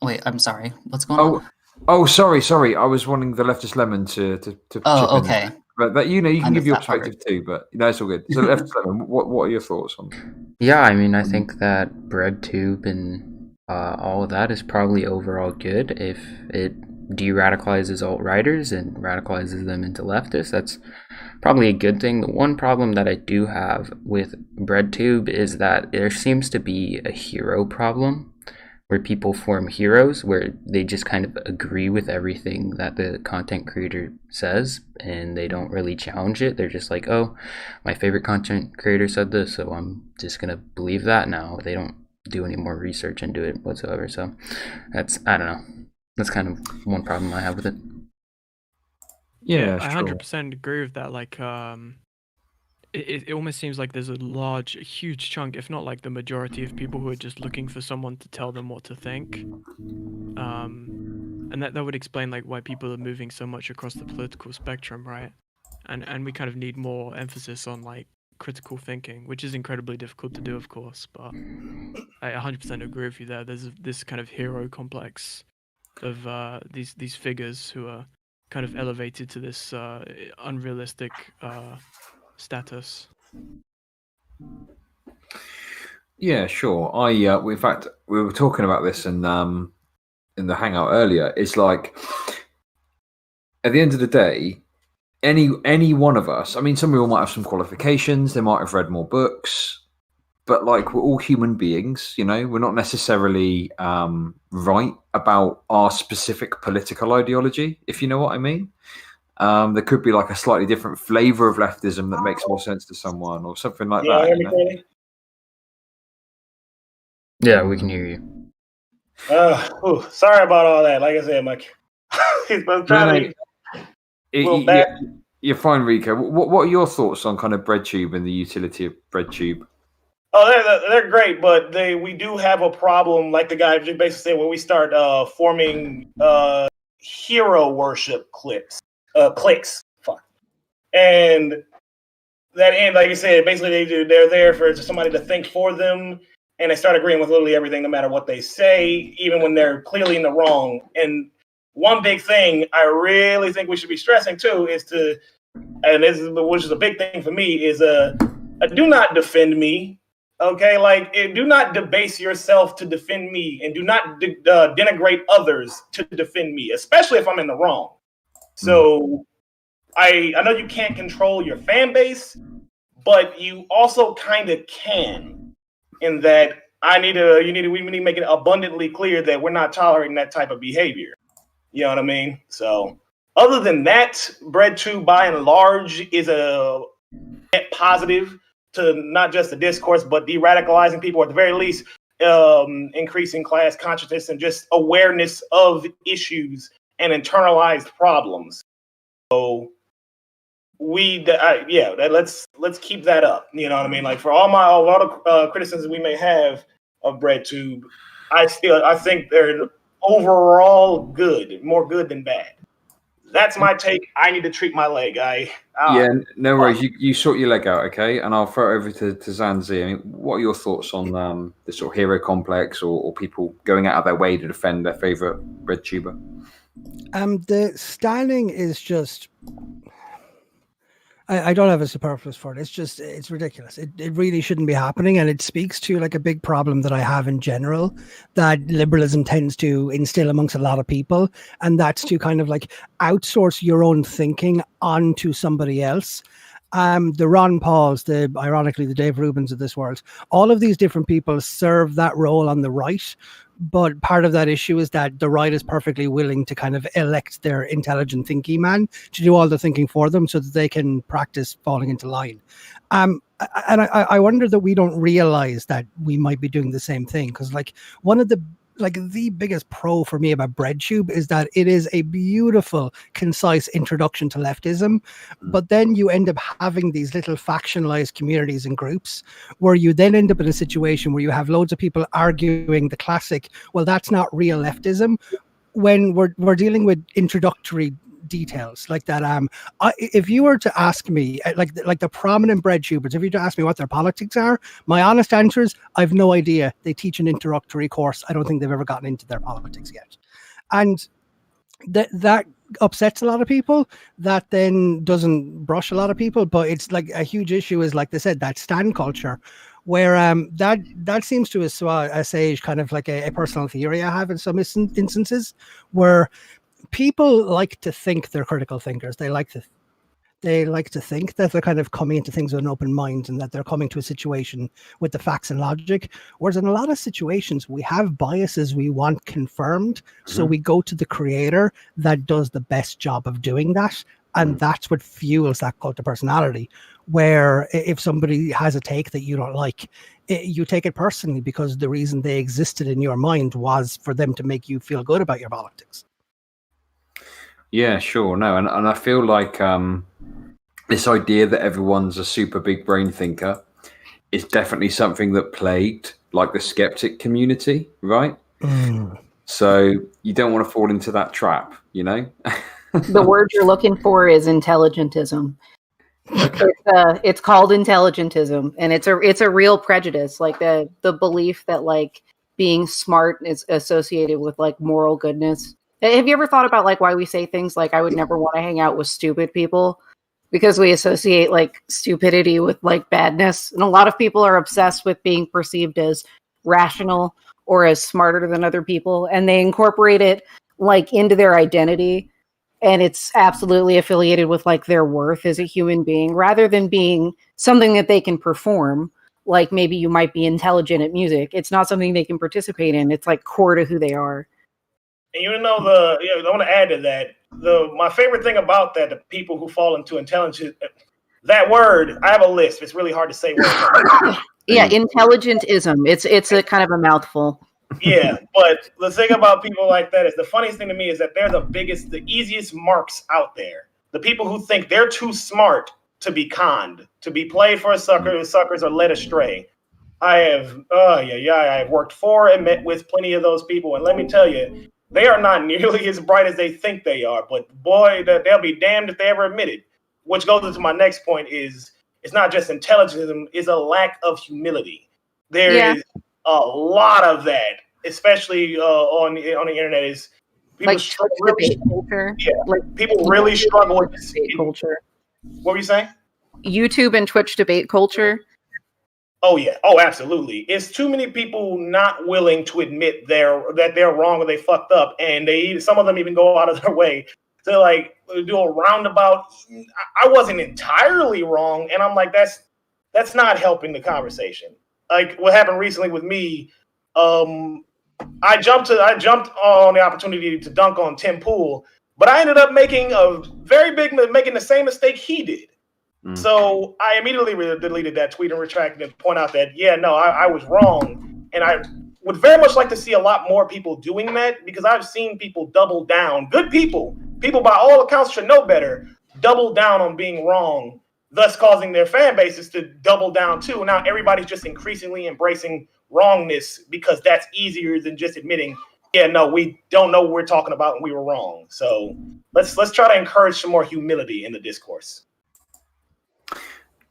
S6: wait, I'm sorry. What's going on?
S5: Oh, sorry. I was wanting the leftist lemon to
S6: Oh,
S5: chip in
S6: okay.
S5: But you can
S6: I
S5: give your
S6: missed that part.
S5: perspective too. But it's all good. So, F7, what are your thoughts on?
S3: Yeah, I mean, I think that BreadTube and all of that is probably overall good if it de-radicalizes alt-righters and radicalizes them into leftists. That's probably a good thing. The one problem that I do have with BreadTube is that there seems to be a hero problem where people form heroes where they just kind of agree with everything that the content creator says and they don't really challenge it. They're just like, oh, my favorite content creator said this, so I'm just gonna believe that now. They don't do any more research into it whatsoever. So I don't know. That's kind of one problem I have with it.
S5: Yeah,
S2: I
S5: sure.
S2: 100% agree with that. Like, it almost seems like there's a huge chunk, if not like the majority of people who are just looking for someone to tell them what to think. And that would explain like why people are moving so much across the political spectrum, right? And we kind of need more emphasis on like critical thinking, which is incredibly difficult to do, of course. But I 100% agree with you there. There's this kind of hero complex of these figures who are kind of elevated to this unrealistic status.
S5: Yeah, sure. In fact, we were talking about this in the hangout earlier. It's like at the end of the day, any one of us. I mean, some people might have some qualifications. They might have read more books, but like we're all human beings. We're not necessarily right about our specific political ideology, if you know what I mean. There could be like a slightly different flavor of leftism that makes more sense to someone, or something like that.
S7: Hear me clearly?
S3: Yeah, we can hear you.
S7: Sorry about all that. Like I said, Mike.
S5: You're fine, Rico. What are your thoughts on kind of BreadTube and the utility of BreadTube?
S7: Oh, they're great, but we do have a problem, like the guy basically said, when we start forming hero worship clicks. Fuck. And that end, like you said, basically they're there for somebody to think for them, and they start agreeing with literally everything, no matter what they say, even when they're clearly in the wrong. And one big thing I really think we should be stressing too is which is a big thing for me, is do not defend me. Okay, like do not debase yourself to defend me, and do not denigrate others to defend me, especially if I'm in the wrong. So I know you can't control your fan base, but you also kind of can, in that we need to make it abundantly clear that we're not tolerating that type of behavior. You know what I mean? So other than that, BreadTube by and large is a net positive to not just the discourse, but de-radicalizing people, at the very least, increasing class consciousness and just awareness of issues and internalized problems. So let's keep that up. You know what I mean? Like for a lot of criticisms we may have of BreadTube, I think they're overall good, more good than bad. That's my take. I need to treat my leg.
S5: No worries. You sort your leg out, okay? And I'll throw it over to Zanzi. I mean, what are your thoughts on the sort of hero complex or people going out of their way to defend their favorite BreadTuber?
S1: The styling is just... I don't have a superfluous for it. It's ridiculous. It really shouldn't be happening. And it speaks to like a big problem that I have in general, that liberalism tends to instill amongst a lot of people. And that's to kind of like outsource your own thinking onto somebody else. The Ron Pauls, ironically, the Dave Rubins of this world, all of these different people serve that role on the right. But part of that issue is that the right is perfectly willing to kind of elect their intelligent thinking man to do all the thinking for them so that they can practice falling into line. And I wonder that we don't realize that we might be doing the same thing, because like one of the biggest pro for me about BreadTube is that it is a beautiful, concise introduction to leftism. But then you end up having these little factionalized communities and groups where you then end up in a situation where you have loads of people arguing the classic, well, that's not real leftism, when we're dealing with introductory details like that. If you were to ask me, like the prominent BreadTubers, if you were to ask me what their politics are, my honest answer is I've no idea. They teach an introductory course. I don't think they've ever gotten into their politics yet. And that upsets a lot of people. That then doesn't brush a lot of people, but it's like a huge issue is, like they said, that stan culture, where that seems to assuage kind of like a personal theory I have in some instances, where people like to think they're critical thinkers. They like to think that they're kind of coming into things with an open mind and that they're coming to a situation with the facts and logic. Whereas in a lot of situations, we have biases we want confirmed. So we go to the creator that does the best job of doing that. And that's what fuels that cult of personality, where if somebody has a take that you don't like, you take it personally because the reason they existed in your mind was for them to make you feel good about your politics.
S5: Yeah, sure. No, and I feel like this idea that everyone's a super big brain thinker is definitely something that plagued like the skeptic community, right? So you don't want to fall into that trap, you know?
S4: The word you're looking for is intelligentism. It's called intelligentism, and it's a real prejudice, like the belief that like being smart is associated with like moral goodness. Have you ever thought about like why we say things like I would never want to hang out with stupid people? Because we associate like stupidity with like badness. And a lot of people are obsessed with being perceived as rational or as smarter than other people. And they incorporate it like into their identity. And it's absolutely affiliated with like their worth as a human being rather than being something that they can perform. Like maybe you might be intelligent at music. It's not something they can participate in. It's like core to who they are.
S7: And you know I want to add to that. My favorite thing about that, the people who fall into intelligence, that word, I have a list. It's really hard to say.
S4: Yeah, intelligentism. It's a kind of a mouthful.
S7: Yeah, but the thing about people like that is the funniest thing to me is that they're the easiest marks out there. The people who think they're too smart to be conned, to be played for suckers or led astray. I have worked for and met with plenty of those people, and let me tell you, they are not nearly as bright as they think they are, but boy, they'll be damned if they ever admit it. Which goes into my next point is it's not just intelligence, it's a lack of humility. There is a lot of that, especially on the internet, is people
S4: like debate culture.
S7: Yeah, like people really struggle with
S4: debate culture.
S7: What were you saying?
S4: YouTube and Twitch debate culture.
S7: Oh yeah. Oh, absolutely. It's too many people not willing to admit that they're wrong or they fucked up, and some of them even go out of their way to like do a roundabout. I wasn't entirely wrong, and I'm like, that's not helping the conversation. Like what happened recently with me, I jumped on the opportunity to dunk on Tim Pool, but I ended up making the same mistake he did. So I immediately deleted that tweet and retracted and point out that, I was wrong. And I would very much like to see a lot more people doing that because I've seen people double down. Good people by all accounts should know better, double down on being wrong, thus causing their fan bases to double down too. Now everybody's just increasingly embracing wrongness because that's easier than just admitting, we don't know what we're talking about and we were wrong. So let's try to encourage some more humility in the discourse.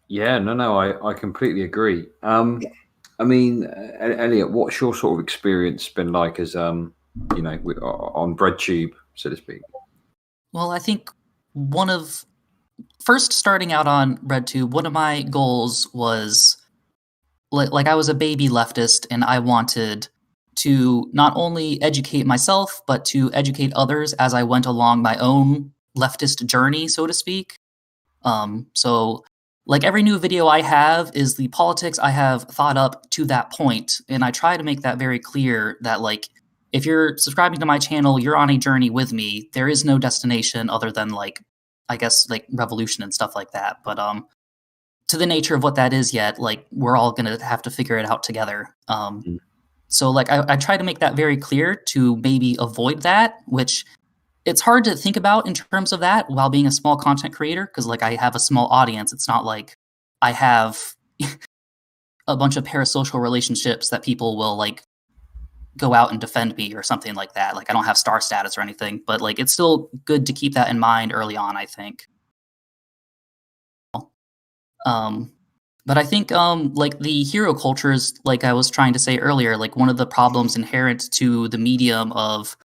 S5: Yeah, no, I completely agree. I mean, Elliot, what's your sort of experience been like as, on BreadTube, so to speak?
S6: Well, I think first starting out on BreadTube, one of my goals was, like I was a baby leftist and I wanted to not only educate myself, but to educate others as I went along my own leftist journey, so to speak. So like every new video I have is the politics I have thought up to that point. And I try to make that very clear that like, if you're subscribing to my channel, you're on a journey with me. There is no destination other than like, I guess like revolution and stuff like that. But to the nature of what that is yet, like we're all going to have to figure it out together. So like I try to make that very clear to maybe avoid that, which it's hard to think about in terms of that while being a small content creator, because like I have a small audience. It's not like I have a bunch of parasocial relationships that people will like go out and defend me or something like that. Like I don't have star status or anything, but like it's still good to keep that in mind early on, I think. But I think like the hero culture is, like I was trying to say earlier, like one of the problems inherent to the medium of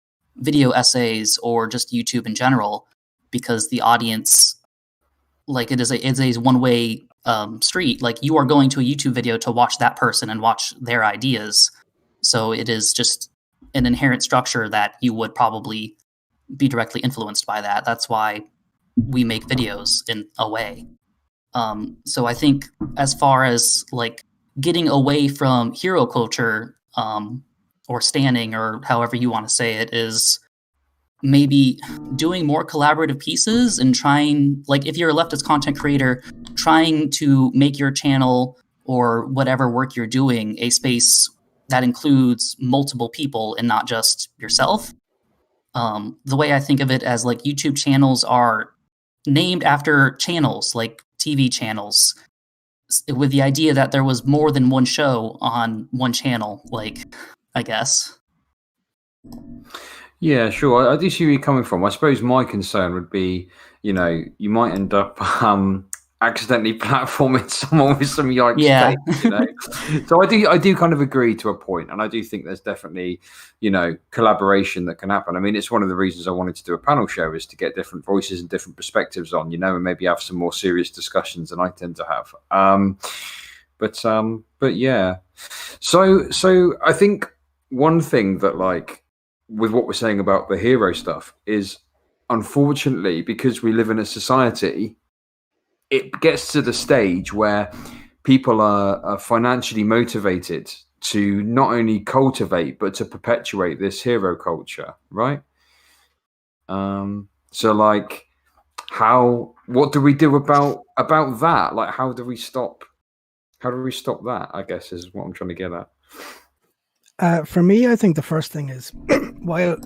S6: video essays or just YouTube in general, because the audience, like, it's a one-way street. Like, you are going to a YouTube video to watch that person and watch their ideas. So it is just an inherent structure that you would probably be directly influenced by that. That's why we make videos in a way. So I think as far as like getting away from hero culture, or standing, or however you want to say it, is maybe doing more collaborative pieces and trying, like, if you're a leftist content creator, trying to make your channel or whatever work you're doing a space that includes multiple people and not just yourself. The way I think of it, as like YouTube channels are named after channels, like TV channels, with the idea that there was more than one show on one channel, like, I guess.
S5: Yeah, sure. I do see where you're coming from. I suppose my concern would be, you might end up accidentally platforming someone with some yikes
S6: Yeah.
S5: take, So I do kind of agree to a point, and I do think there's definitely, collaboration that can happen. I mean, it's one of the reasons I wanted to do a panel show, is to get different voices and different perspectives on, and maybe have some more serious discussions than I tend to have. But yeah. So I think one thing that, like, with what we're saying about the hero stuff, is, unfortunately, because we live in a society, it gets to the stage where people are financially motivated to not only cultivate but to perpetuate this hero culture, right? So, like, what do we do about that? Like, how do we stop that, I guess, is what I'm trying to get at.
S1: For me, I think the first thing is, while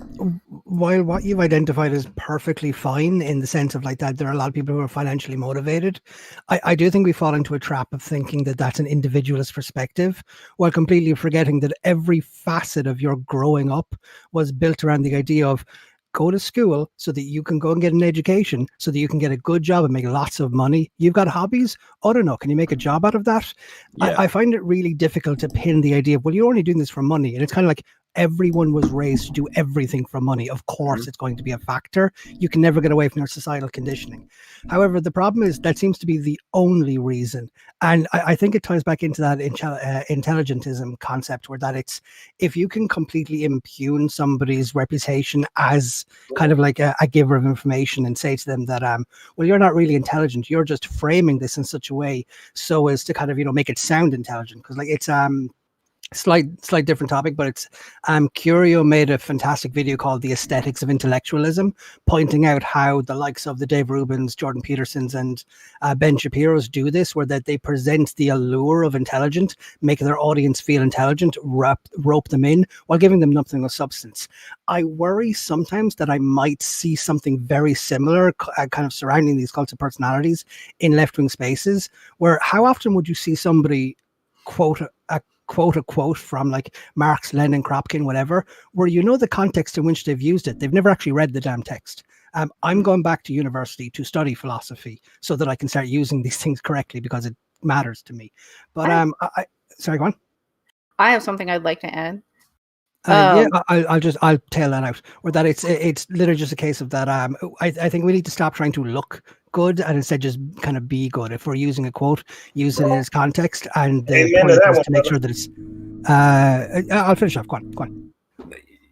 S1: what you've identified is perfectly fine, in the sense of, like, that there are a lot of people who are financially motivated, I do think we fall into a trap of thinking that that's an individualist perspective, while completely forgetting that every facet of your growing up was built around the idea of go to school so that you can go and get an education, so that you can get a good job and make lots of money. You've got hobbies. I don't know. Can you make a job out of that?
S5: Yeah.
S1: I find it really difficult to pin the idea of, well, you're only doing this for money. And it's kind of like, everyone was raised to do everything for money. Of course, it's going to be a factor. You can never get away from your societal conditioning. However, the problem is that seems to be the only reason. And I think it ties back into that intelligentism concept, where that it's, if you can completely impugn somebody's reputation as kind of like a giver of information, and say to them that, well, you're not really intelligent. You're just framing this in such a way so as to kind of, make it sound intelligent. Because, like, it's slight different topic, but it's Curio made a fantastic video called The Aesthetics of Intellectualism, pointing out how the likes of the Dave Rubins, Jordan Petersons, and Ben Shapiro's do this, where that they present the allure of intelligent, make their audience feel intelligent, rope them in while giving them nothing of substance. I worry sometimes that I might see something very similar kind of surrounding these cults of personalities in left-wing spaces, where how often would you see somebody quote a quote from, like, Marx, Lenin, Kropotkin, whatever, where the context in which they've used it. They've never actually read the damn text. I'm going back to university to study philosophy so that I can start using these things correctly, because it matters to me. But sorry, go on.
S4: I have something I'd like to add.
S1: Yeah, I'll tail that out. Or that it's literally just a case of that. I think we need to stop trying to look good and instead just kind of be good. If we're using a quote, use it in its context, and the
S7: Amen
S1: point
S7: to that
S1: is to
S7: one,
S1: make sure that it's. I'll finish off. Go on.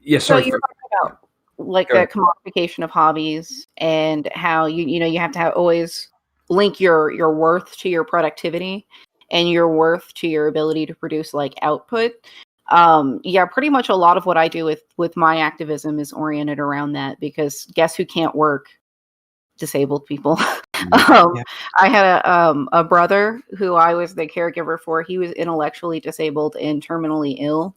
S5: Yeah,
S4: So
S5: sorry.
S4: you're talking about, like,
S5: Go
S4: the commodification of hobbies, and how you have to always link your worth to your productivity, and your worth to your ability to produce, like, output. Yeah, pretty much a lot of what I do with my activism is oriented around that, because guess who can't work? Disabled people.
S1: Yeah.
S4: I had a brother who I was the caregiver for. He was intellectually disabled and terminally ill.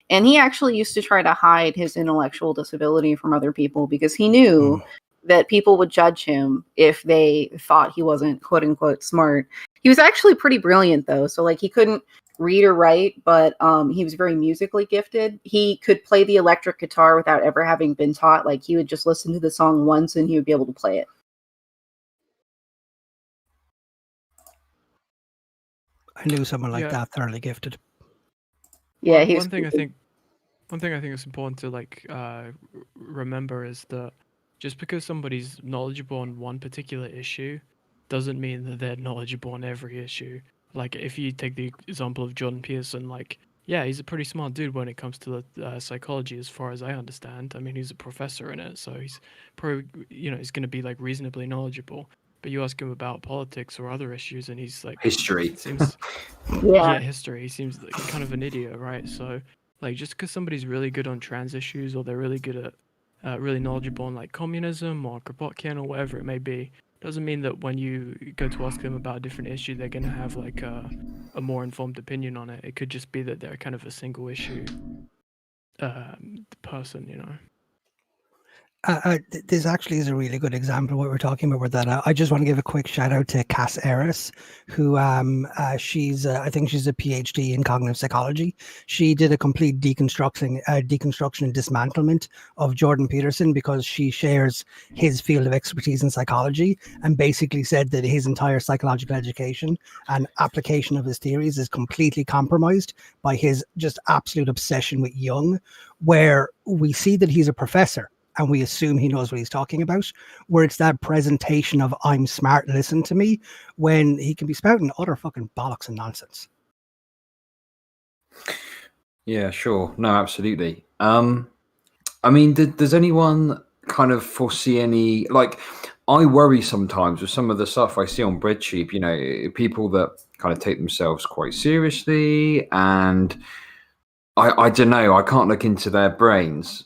S4: And he actually used to try to hide his intellectual disability from other people, because he knew that people would judge him if they thought he wasn't, quote unquote, smart. He was actually pretty brilliant, though. So, like, he couldn't read or write, but he was very musically gifted. He could play the electric guitar without ever having been taught. Like, he would just listen to the song once and he would be able to play it.
S1: I knew someone like
S2: Yeah.
S1: that, thoroughly gifted.
S4: Yeah, he was
S2: one thing I
S4: creepy.
S2: think One thing I think is important to remember is that just because somebody's knowledgeable on one particular issue doesn't mean that they're knowledgeable on every issue. Like if you take the example of Jordan Peterson, like yeah, he's a pretty smart dude when it comes to psychology, as far as I understand. I mean, he's a professor in it, so he's probably he's going to be like reasonably knowledgeable. But you ask him about politics or other issues, and he's like
S5: History.
S2: seems
S4: Yeah.
S2: history. He seems like kind of an idiot, right? So like just because somebody's really good on trans issues or they're really good at really knowledgeable on like communism or Kropotkin or whatever it may be, doesn't mean that when you go to ask them about a different issue, they're going to have like a more informed opinion on it. It could just be that they're kind of a single issue person, you know.
S1: This actually is a really good example of what we're talking about with that. I just want to give a quick shout out to Cass Eris, who she's I think she's a PhD in cognitive psychology. She did a complete deconstruction and dismantlement of Jordan Peterson because she shares his field of expertise in psychology, and basically said that his entire psychological education and application of his theories is completely compromised by his just absolute obsession with Jung, where we see that he's a professor and we assume he knows what he's talking about, where it's that presentation of I'm smart, listen to me, when he can be spouting utter fucking bollocks and nonsense.
S5: Yeah, sure. No, absolutely. I mean, does anyone kind of foresee any, like, I worry sometimes with some of the stuff I see on Breadsheet, people that kind of take themselves quite seriously, and I don't know, I can't look into their brains,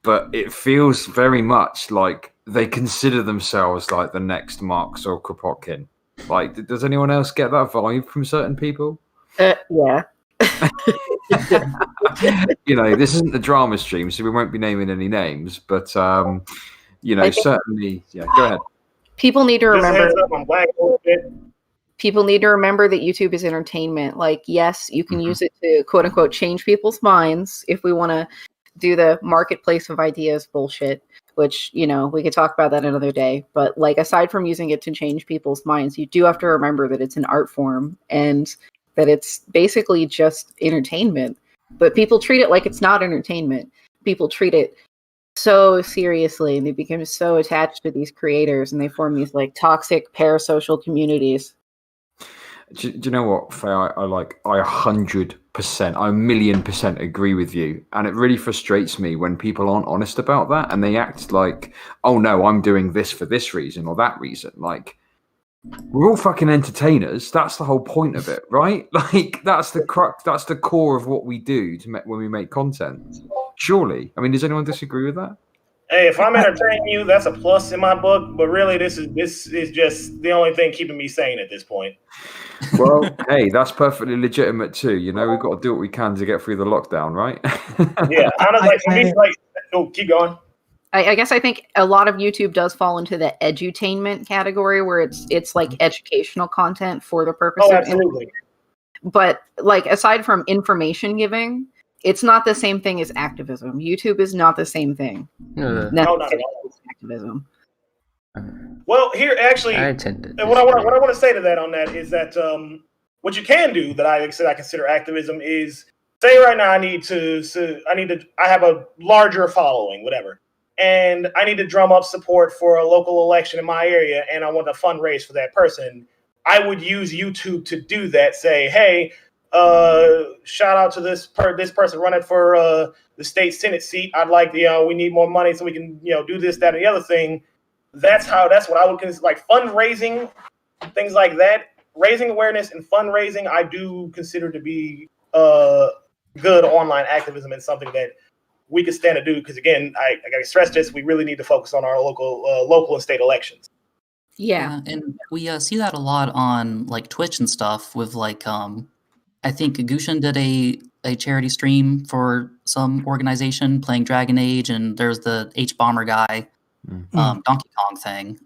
S5: but it feels very much like they consider themselves like the next Marx or Kropotkin. Like, does anyone else get that vibe from certain people?
S4: Yeah.
S5: This isn't the drama stream, so we won't be naming any names, but certainly, yeah, go ahead.
S4: People need to
S7: Just a
S4: remember.
S7: heads up, I'm black a little bit.
S4: People need to remember that YouTube is entertainment. Like, yes, you can use it to quote unquote change people's minds if we want to do the marketplace of ideas bullshit, which, we could talk about that another day. But like, aside from using it to change people's minds, you do have to remember that it's an art form and that it's basically just entertainment. But people treat it like it's not entertainment. People treat it so seriously, and they become so attached to these creators, and they form these like toxic parasocial communities.
S5: Do you know what, Faye? I 100%, I 1,000,000% agree with you. And it really frustrates me when people aren't honest about that and they act like, oh no, I'm doing this for this reason or that reason. Like, we're all fucking entertainers. That's the whole point of it, right? Like, that's the crux, that's the core of what we do when we make content. Surely. I mean, does anyone disagree with that?
S7: Hey, if I'm entertaining you, that's a plus in my book. But really, this is just the only thing keeping me sane at this point.
S5: Well, hey, that's perfectly legitimate too. We've got to do what we can to get through the lockdown, right?
S7: Yeah, keep going.
S4: I guess I think a lot of YouTube does fall into the edutainment category, where it's like educational content for the purpose of
S7: absolutely.
S4: But like, aside from information giving, it's not the same thing as activism. YouTube is not the same thing.
S7: No, not at all.
S4: Activism.
S7: Well, here actually, what I want to say to that on that is that what you can do that I consider activism is, say right now I have a larger following, whatever, and I need to drum up support for a local election in my area, and I want to fundraise for that person. I would use YouTube to do that. Say, hey, shout out to this person running for the state Senate seat. I'd like we need more money so we can do this, that, and the other thing. That's what I would consider like fundraising, things like that. Raising awareness and fundraising, I do consider to be good online activism and something that we could stand to do. Because again, I got to stress this: we really need to focus on our local and state elections.
S4: Yeah,
S6: and we see that a lot on like Twitch and stuff. With like, I think Gushin did a charity stream for some organization playing Dragon Age, and there's the H Bomber guy. Donkey Kong thing.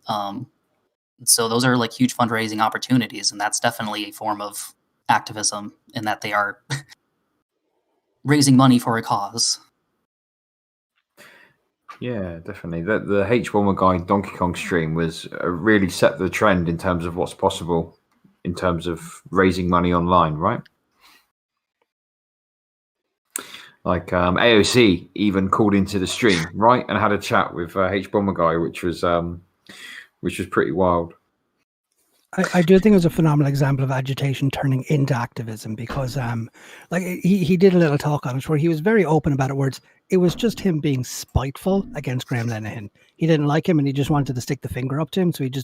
S6: So those are like huge fundraising opportunities, and that's definitely a form of activism in that they are raising money for a cause.
S5: Yeah, definitely. The H1 guy Donkey Kong stream was really set the trend in terms of what's possible in terms of raising money online, right? Like AOC even called into the stream, right, and had a chat with H Bomber guy, which was pretty wild.
S1: I do think it was a phenomenal example of agitation turning into activism because like he did a little talk on it where he was very open about it, where it was just him being spiteful against Graham Linehan. He didn't like him and he just wanted to stick the finger up to him, so it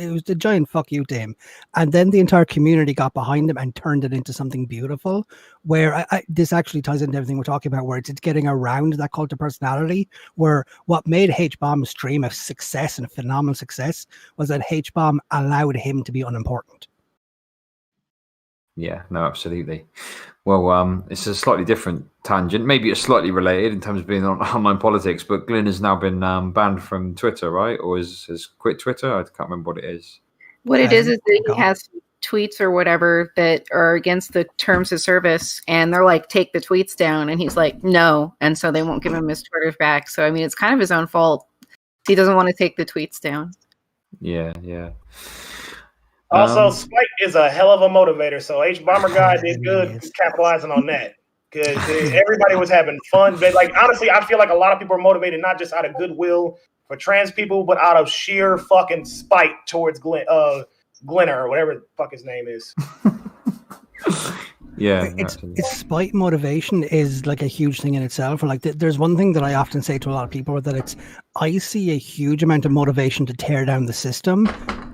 S1: was the giant fuck you to him. And then the entire community got behind him and turned it into something beautiful, where this actually ties into everything we're talking about, where it's getting around that cult of personality, where what made H-Bomb's stream a success and a phenomenal success was that H-Bomb allowed him to be unimportant.
S5: Yeah, no, absolutely. Well, it's a slightly different tangent. Maybe it's slightly related in terms of being on online politics, but Glyn has now been banned from Twitter, right? Or has quit Twitter? I can't remember what it is.
S4: What it is that he has tweets or whatever that are against the terms of service, and they're like, take the tweets down, and he's like, no, and so they won't give him his Twitter back. So I mean, it's kind of his own fault. He doesn't want to take the tweets down.
S5: Yeah.
S7: Also, spite is a hell of a motivator. So H-Bomber guy did good capitalizing on that because everybody was having fun. But like honestly, I feel like a lot of people are motivated not just out of goodwill for trans people, but out of sheer fucking spite towards Glenner or whatever the fuck his name is.
S5: Yeah,
S1: it's spite motivation is like a huge thing in itself. Or like there's one thing that I often say to a lot of people that I see a huge amount of motivation to tear down the system.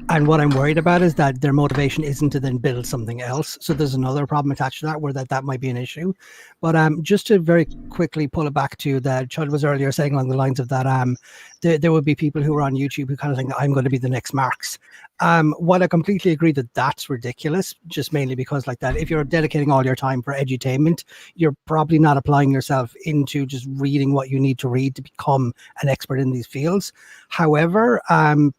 S1: And what I'm worried about is that their motivation isn't to then build something else. So there's another problem attached to that where that might be an issue. But just to very quickly pull it back to that, Chud was earlier saying along the lines of that there would be people who are on YouTube who kind of think I'm going to be the next Marx. While I completely agree that that's ridiculous, just mainly because like that, if you're dedicating all your time for edutainment, you're probably not applying yourself into just reading what you need to read to become an expert in these fields. However,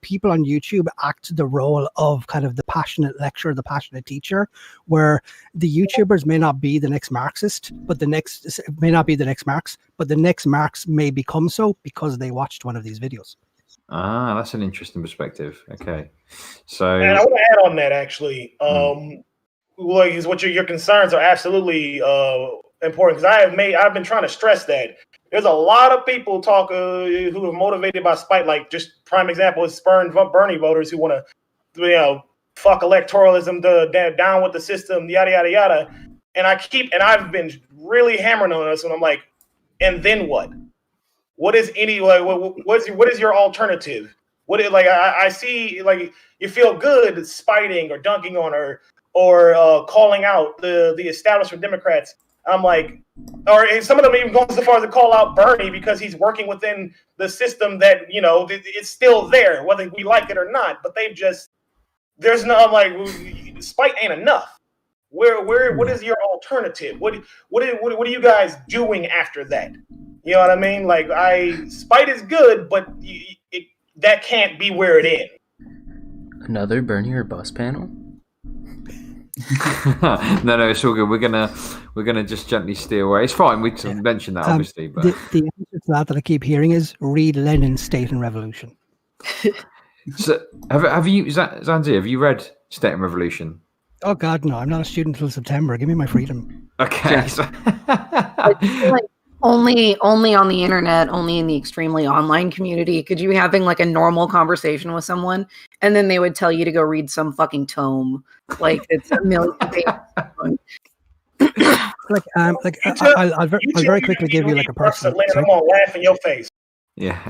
S1: people on YouTube act the role of kind of the passionate lecturer, the passionate teacher, where the YouTubers may not be the next Marxist, but the next Marx may become so because they watched one of these videos.
S7: Ah,
S5: that's an interesting perspective. Okay, so
S7: and I want to add on that actually. Like is what your concerns are absolutely important because I've been trying to stress that there's a lot of people who are motivated by spite. Like just prime example is Bernie voters who want to fuck electoralism, down with the system, yada yada yada. And I've been really hammering on this, and I'm like, and then what? What is what is your alternative? I see like you feel good spiting or dunking on or calling out the establishment Democrats. I'm like, or some of them even going so far as to call out Bernie because he's working within the system that it's still there whether we like it or not. But there's no like spite ain't enough. What is your alternative? What are you guys doing after that? You know what I mean? Like spite is good, but that can't be where it ends.
S3: Another Bernie or Bus panel?
S5: No, it's all good. We're gonna just gently steer away. It's fine. We mentioned that obviously, but
S1: the answer to that I keep hearing is read Lenin's State and Revolution.
S5: So have you Zanzi? Have you read State and Revolution?
S1: Oh God, no! I'm not a student until September. Give me my freedom.
S5: Okay.
S4: Only on the internet, only in the extremely online community could you be having like a normal conversation with someone, and then they would tell you to go read some fucking tome, like it's a million pages.
S1: I'll very quickly give you like a personal.
S7: I'm gonna laugh in your face.
S5: Yeah.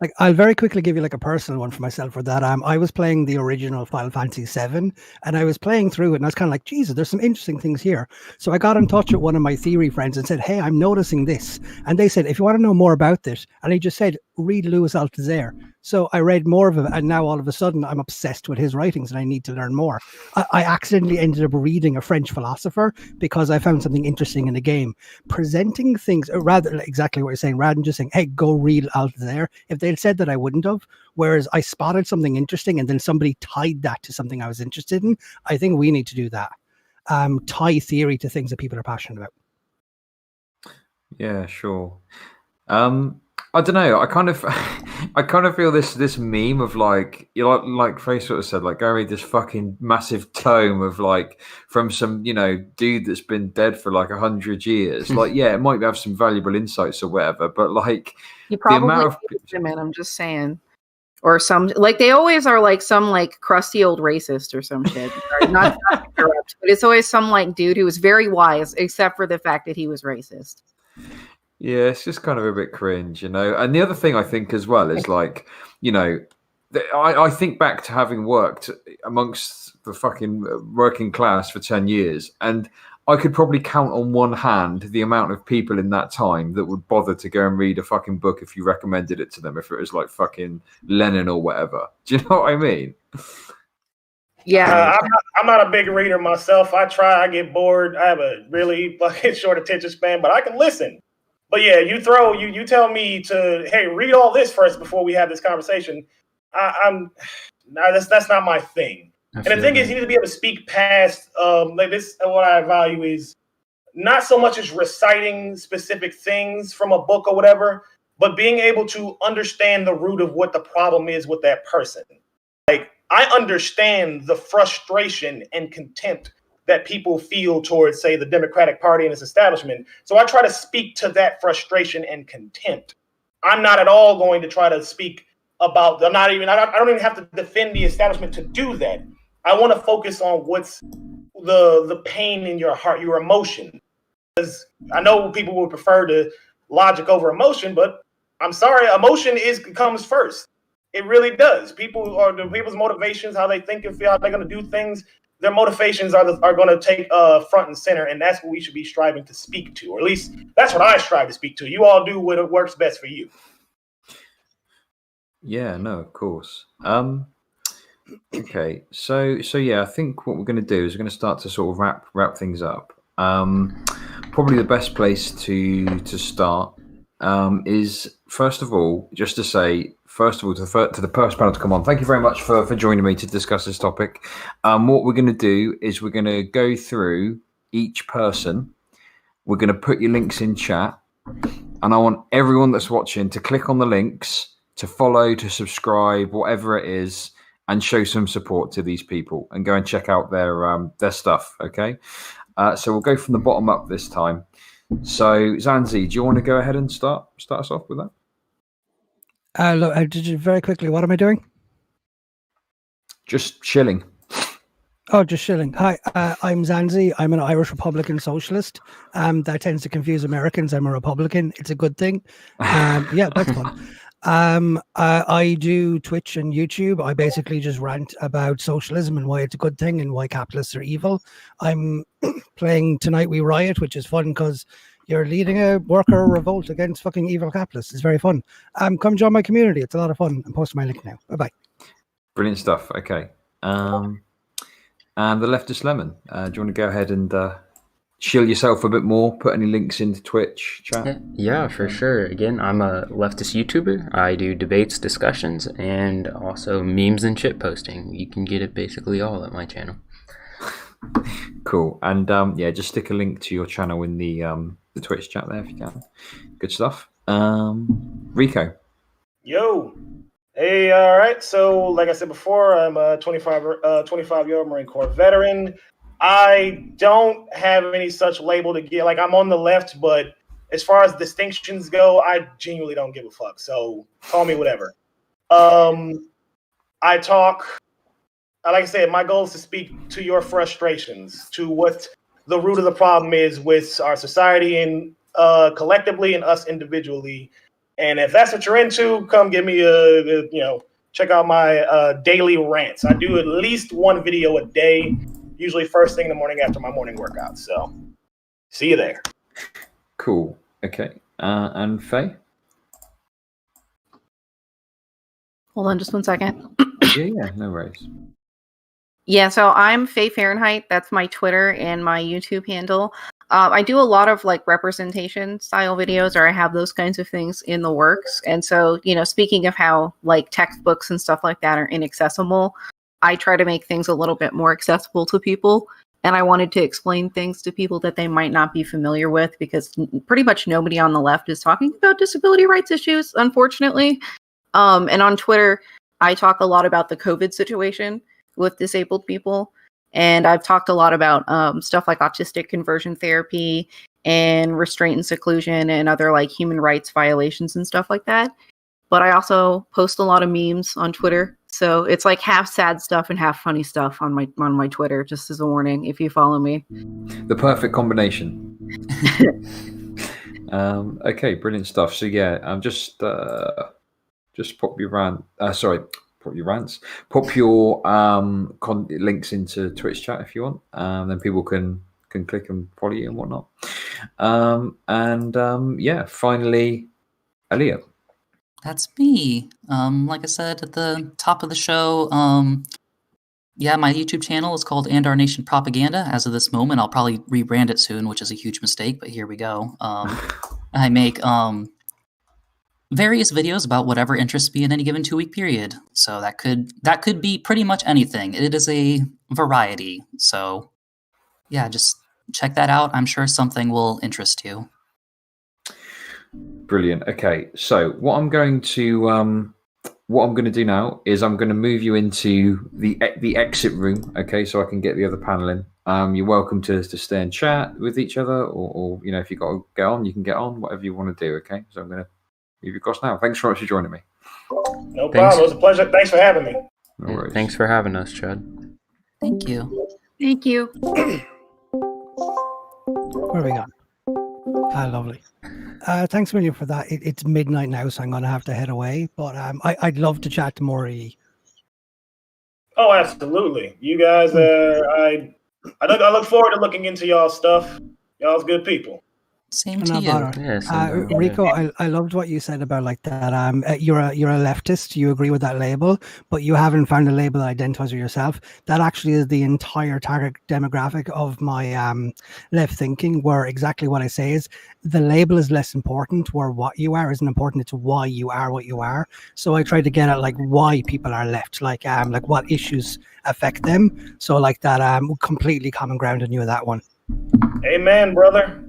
S1: Like I'll very quickly give you like a personal one for myself for that. I was playing the original Final Fantasy VII and I was playing through it and I was kind of like, Jesus, there's some interesting things here. So I got in touch with one of my theory friends and said, hey, I'm noticing this. And they said, if you want to know more about this, and he just said, read Louis Althusser. So I read more of it and now all of a sudden I'm obsessed with his writings and I need to learn more. I accidentally ended up reading a French philosopher because I found something interesting in the game. Presenting things, rather exactly what you're saying, rather than just saying, hey, go read Althusser. If they had said that, I wouldn't have. Whereas I spotted something interesting and then somebody tied that to something I was interested in. I think we need to do that. Tie theory to things that people are passionate about.
S5: Yeah, sure. I don't know. I kind of, I kind of feel this meme of like, you know, like Faye sort of said, like go read this fucking massive tome of like from some, you know, dude that's been dead for like 100 years. Like, yeah, it might have some valuable insights or whatever, but like
S4: You
S5: the
S4: probably
S5: amount of
S4: him in, I'm just saying. Or some like they always are like some like crusty old racist or some shit. Sorry, not to interrupt, but it's always some like dude who was very wise, except for the fact that he was racist.
S5: yeah, it's just kind of a bit cringe, you know. And the other thing I think as well is like, you know, I think back to having worked amongst the fucking working class for 10 years, and I could probably count on one hand the amount of people in that time that would bother to go and read a fucking book if you recommended it to them, if it was like fucking Lenin or whatever. Do you know what I mean?
S4: Yeah.
S7: I'm not a big reader myself. I try, I get bored. I have a really fucking short attention span, but I can listen. But yeah, you tell me to, hey, read all this first before we have this conversation. That's not my thing. And the thing is, you need to be able to speak past like this. What I value is not so much as reciting specific things from a book or whatever, but being able to understand the root of what the problem is with that person. Like, I understand the frustration and contempt that people feel towards, say, the Democratic Party and its establishment. So I try to speak to that frustration and contempt. I'm not at all going to try to speak about, I don't even have to defend the establishment to do that. I want to focus on what's the pain in your heart, your emotion. Because I know people would prefer to logic over emotion, but I'm sorry, emotion comes first. It really does. People's motivations, how they think and feel, how they're going to do things. Their motivations are going to take front and center, and that's what we should be striving to speak to, or at least that's what I strive to speak to. You all do what works best for you.
S5: Yeah, no, of course. Okay, so yeah, I think what we're going to do is we're going to start to sort of wrap things up. Probably the best place to start is first of all just to say to the first panel to come on. Thank you very much for joining me to discuss this topic. What we're going to do is we're going to go through each person. We're going to put your links in chat, and I want everyone that's watching to click on the links, to follow, to subscribe, whatever it is, and show some support to these people and go and check out their stuff. Okay, so we'll go from the bottom up this time. So Zanzi, do you want to go ahead and start us off with that?
S1: Look, did you very quickly? What am I doing?
S5: Just chilling.
S1: Oh, just chilling. Hi, I'm Zanzi. I'm an Irish Republican socialist. That tends to confuse Americans. I'm a Republican. It's a good thing. Yeah, that's fun. I do Twitch and YouTube. I basically just rant about socialism and why it's a good thing and why capitalists are evil. I'm playing Tonight We Riot, which is fun because you're leading a worker revolt against fucking evil capitalists. It's very fun. Come join my community. It's a lot of fun. I'm posting my link now. Bye-bye.
S5: Brilliant stuff. Okay. And the leftist lemon. Do you want to go ahead and shill yourself a bit more? Put any links into Twitch chat?
S3: Yeah, for sure. Again, I'm a leftist YouTuber. I do debates, discussions, and also memes and shit posting. You can get it basically all at my channel.
S5: Cool. And yeah, just stick a link to your channel in the Twitch chat there if you can. Good stuff. Rico.
S7: Yo. Hey, all right. So, like I said before, I'm a 25-year-old Marine Corps veteran. I don't have any such label to get. Like, I'm on the left, but as far as distinctions go, I genuinely don't give a fuck. So, call me whatever. I talk. Like I said, my goal is to speak to your frustrations, to what the root of the problem is with our society and collectively and us individually. And if that's what you're into, come give me check out my daily rants. I do at least one video a day, usually first thing in the morning after my morning workout. So see you there.
S5: Cool. Okay. And Faye?
S4: Hold on just 1 second.
S5: Yeah, no worries.
S4: Yeah, so I'm Faye Fahrenheit. That's my Twitter and my YouTube handle. I do a lot of like representation style videos, or I have those kinds of things in the works. And so, speaking of how like textbooks and stuff like that are inaccessible, I try to make things a little bit more accessible to people. and I wanted to explain things to people that they might not be familiar with, because pretty much nobody on the left is talking about disability rights issues, unfortunately. And on Twitter, I talk a lot about the COVID situation with disabled people. And I've talked a lot about stuff like autistic conversion therapy and restraint and seclusion and other like human rights violations and stuff like that. But I also post a lot of memes on Twitter. So it's like half sad stuff and half funny stuff on my Twitter, just as a warning if you follow me.
S5: The perfect combination. Okay, brilliant stuff. So yeah, I'm just pop your rant. Pop your rants. Pop your links into Twitch chat if you want. Then people can click and follow you and whatnot. Yeah, finally, Elliot.
S6: That's me. Like I said at the top of the show, yeah, my YouTube channel is called And Our Nation Propaganda. As of this moment, I'll probably rebrand it soon, which is a huge mistake, but here we go. I make various videos about whatever interests me in any given 2-week period. So that could be pretty much anything. It is a variety. So yeah, just check that out. I'm sure something will interest you.
S5: Brilliant. Okay, so what I'm going to do now is I'm going to move you into the exit room. Okay, so I can get the other panel in. You're welcome to stay and chat with each other, or you know, if you got to get on, you can get on. Whatever you want to do. Okay, so I'm going to move you across now. Thanks very much for joining me.
S7: No problem. It was a pleasure. Thanks for having me.
S5: No worries.
S3: Thanks for having us, Chud.
S6: Thank you.
S4: Thank you.
S1: Where are we gone? Lovely. Thanks a million for that. It's midnight now, so I'm going to have to head away. But I'd love to chat to more of you.
S7: Oh, absolutely. You guys, I look forward to looking into y'all's stuff. Y'all's good people.
S6: Same to
S1: No
S6: you.
S1: bother.
S3: Yeah,
S1: Rico, I loved what you said about like that. You're a leftist. You agree with that label, but you haven't found a label that identifies with yourself. That actually is the entire target demographic of my left thinking. Where exactly what I say is the label is less important. Where what you are isn't important. It's why you are what you are. So I try to get at like why people are left, like what issues affect them. So like that completely common ground. I knew that one.
S7: Amen, brother.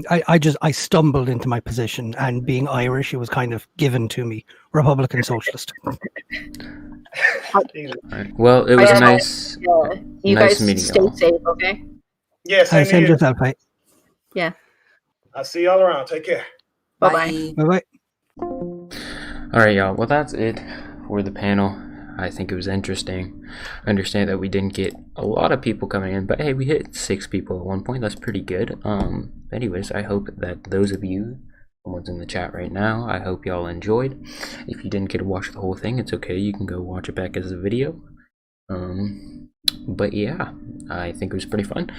S1: I stumbled into my position, and being Irish, it was kind of given to me. Republican Socialist.
S3: Right. Well, it was a nice,
S4: you
S3: nice
S4: guys
S3: meeting
S4: stay
S3: y'all.
S4: safe, okay?
S7: Yeah, same to
S1: Same
S7: you.
S1: yourself, mate.
S4: Yeah.
S7: I'll see y'all around. Take care.
S4: Bye-bye.
S1: Bye-bye.
S3: All right, y'all. Well, that's it for the panel. I think it was interesting. I understand that we didn't get a lot of people coming in, but hey, we hit 6 people at one point. That's pretty good. Anyways, I hope that those of you, the ones in the chat right now, I hope y'all enjoyed. If you didn't get to watch the whole thing, it's okay. You can go watch it back as a video. But yeah, I think it was pretty fun.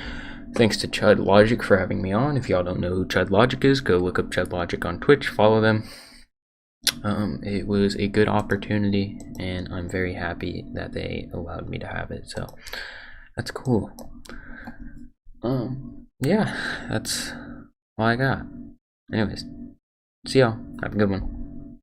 S3: Thanks to ChudLogic for having me on. If y'all don't know who ChudLogic is, go look up ChudLogic on Twitch, follow them. It was a good opportunity, and I'm very happy that they allowed me to have it, so that's cool. Yeah, that's all I got. Anyways, see y'all. Have a good one.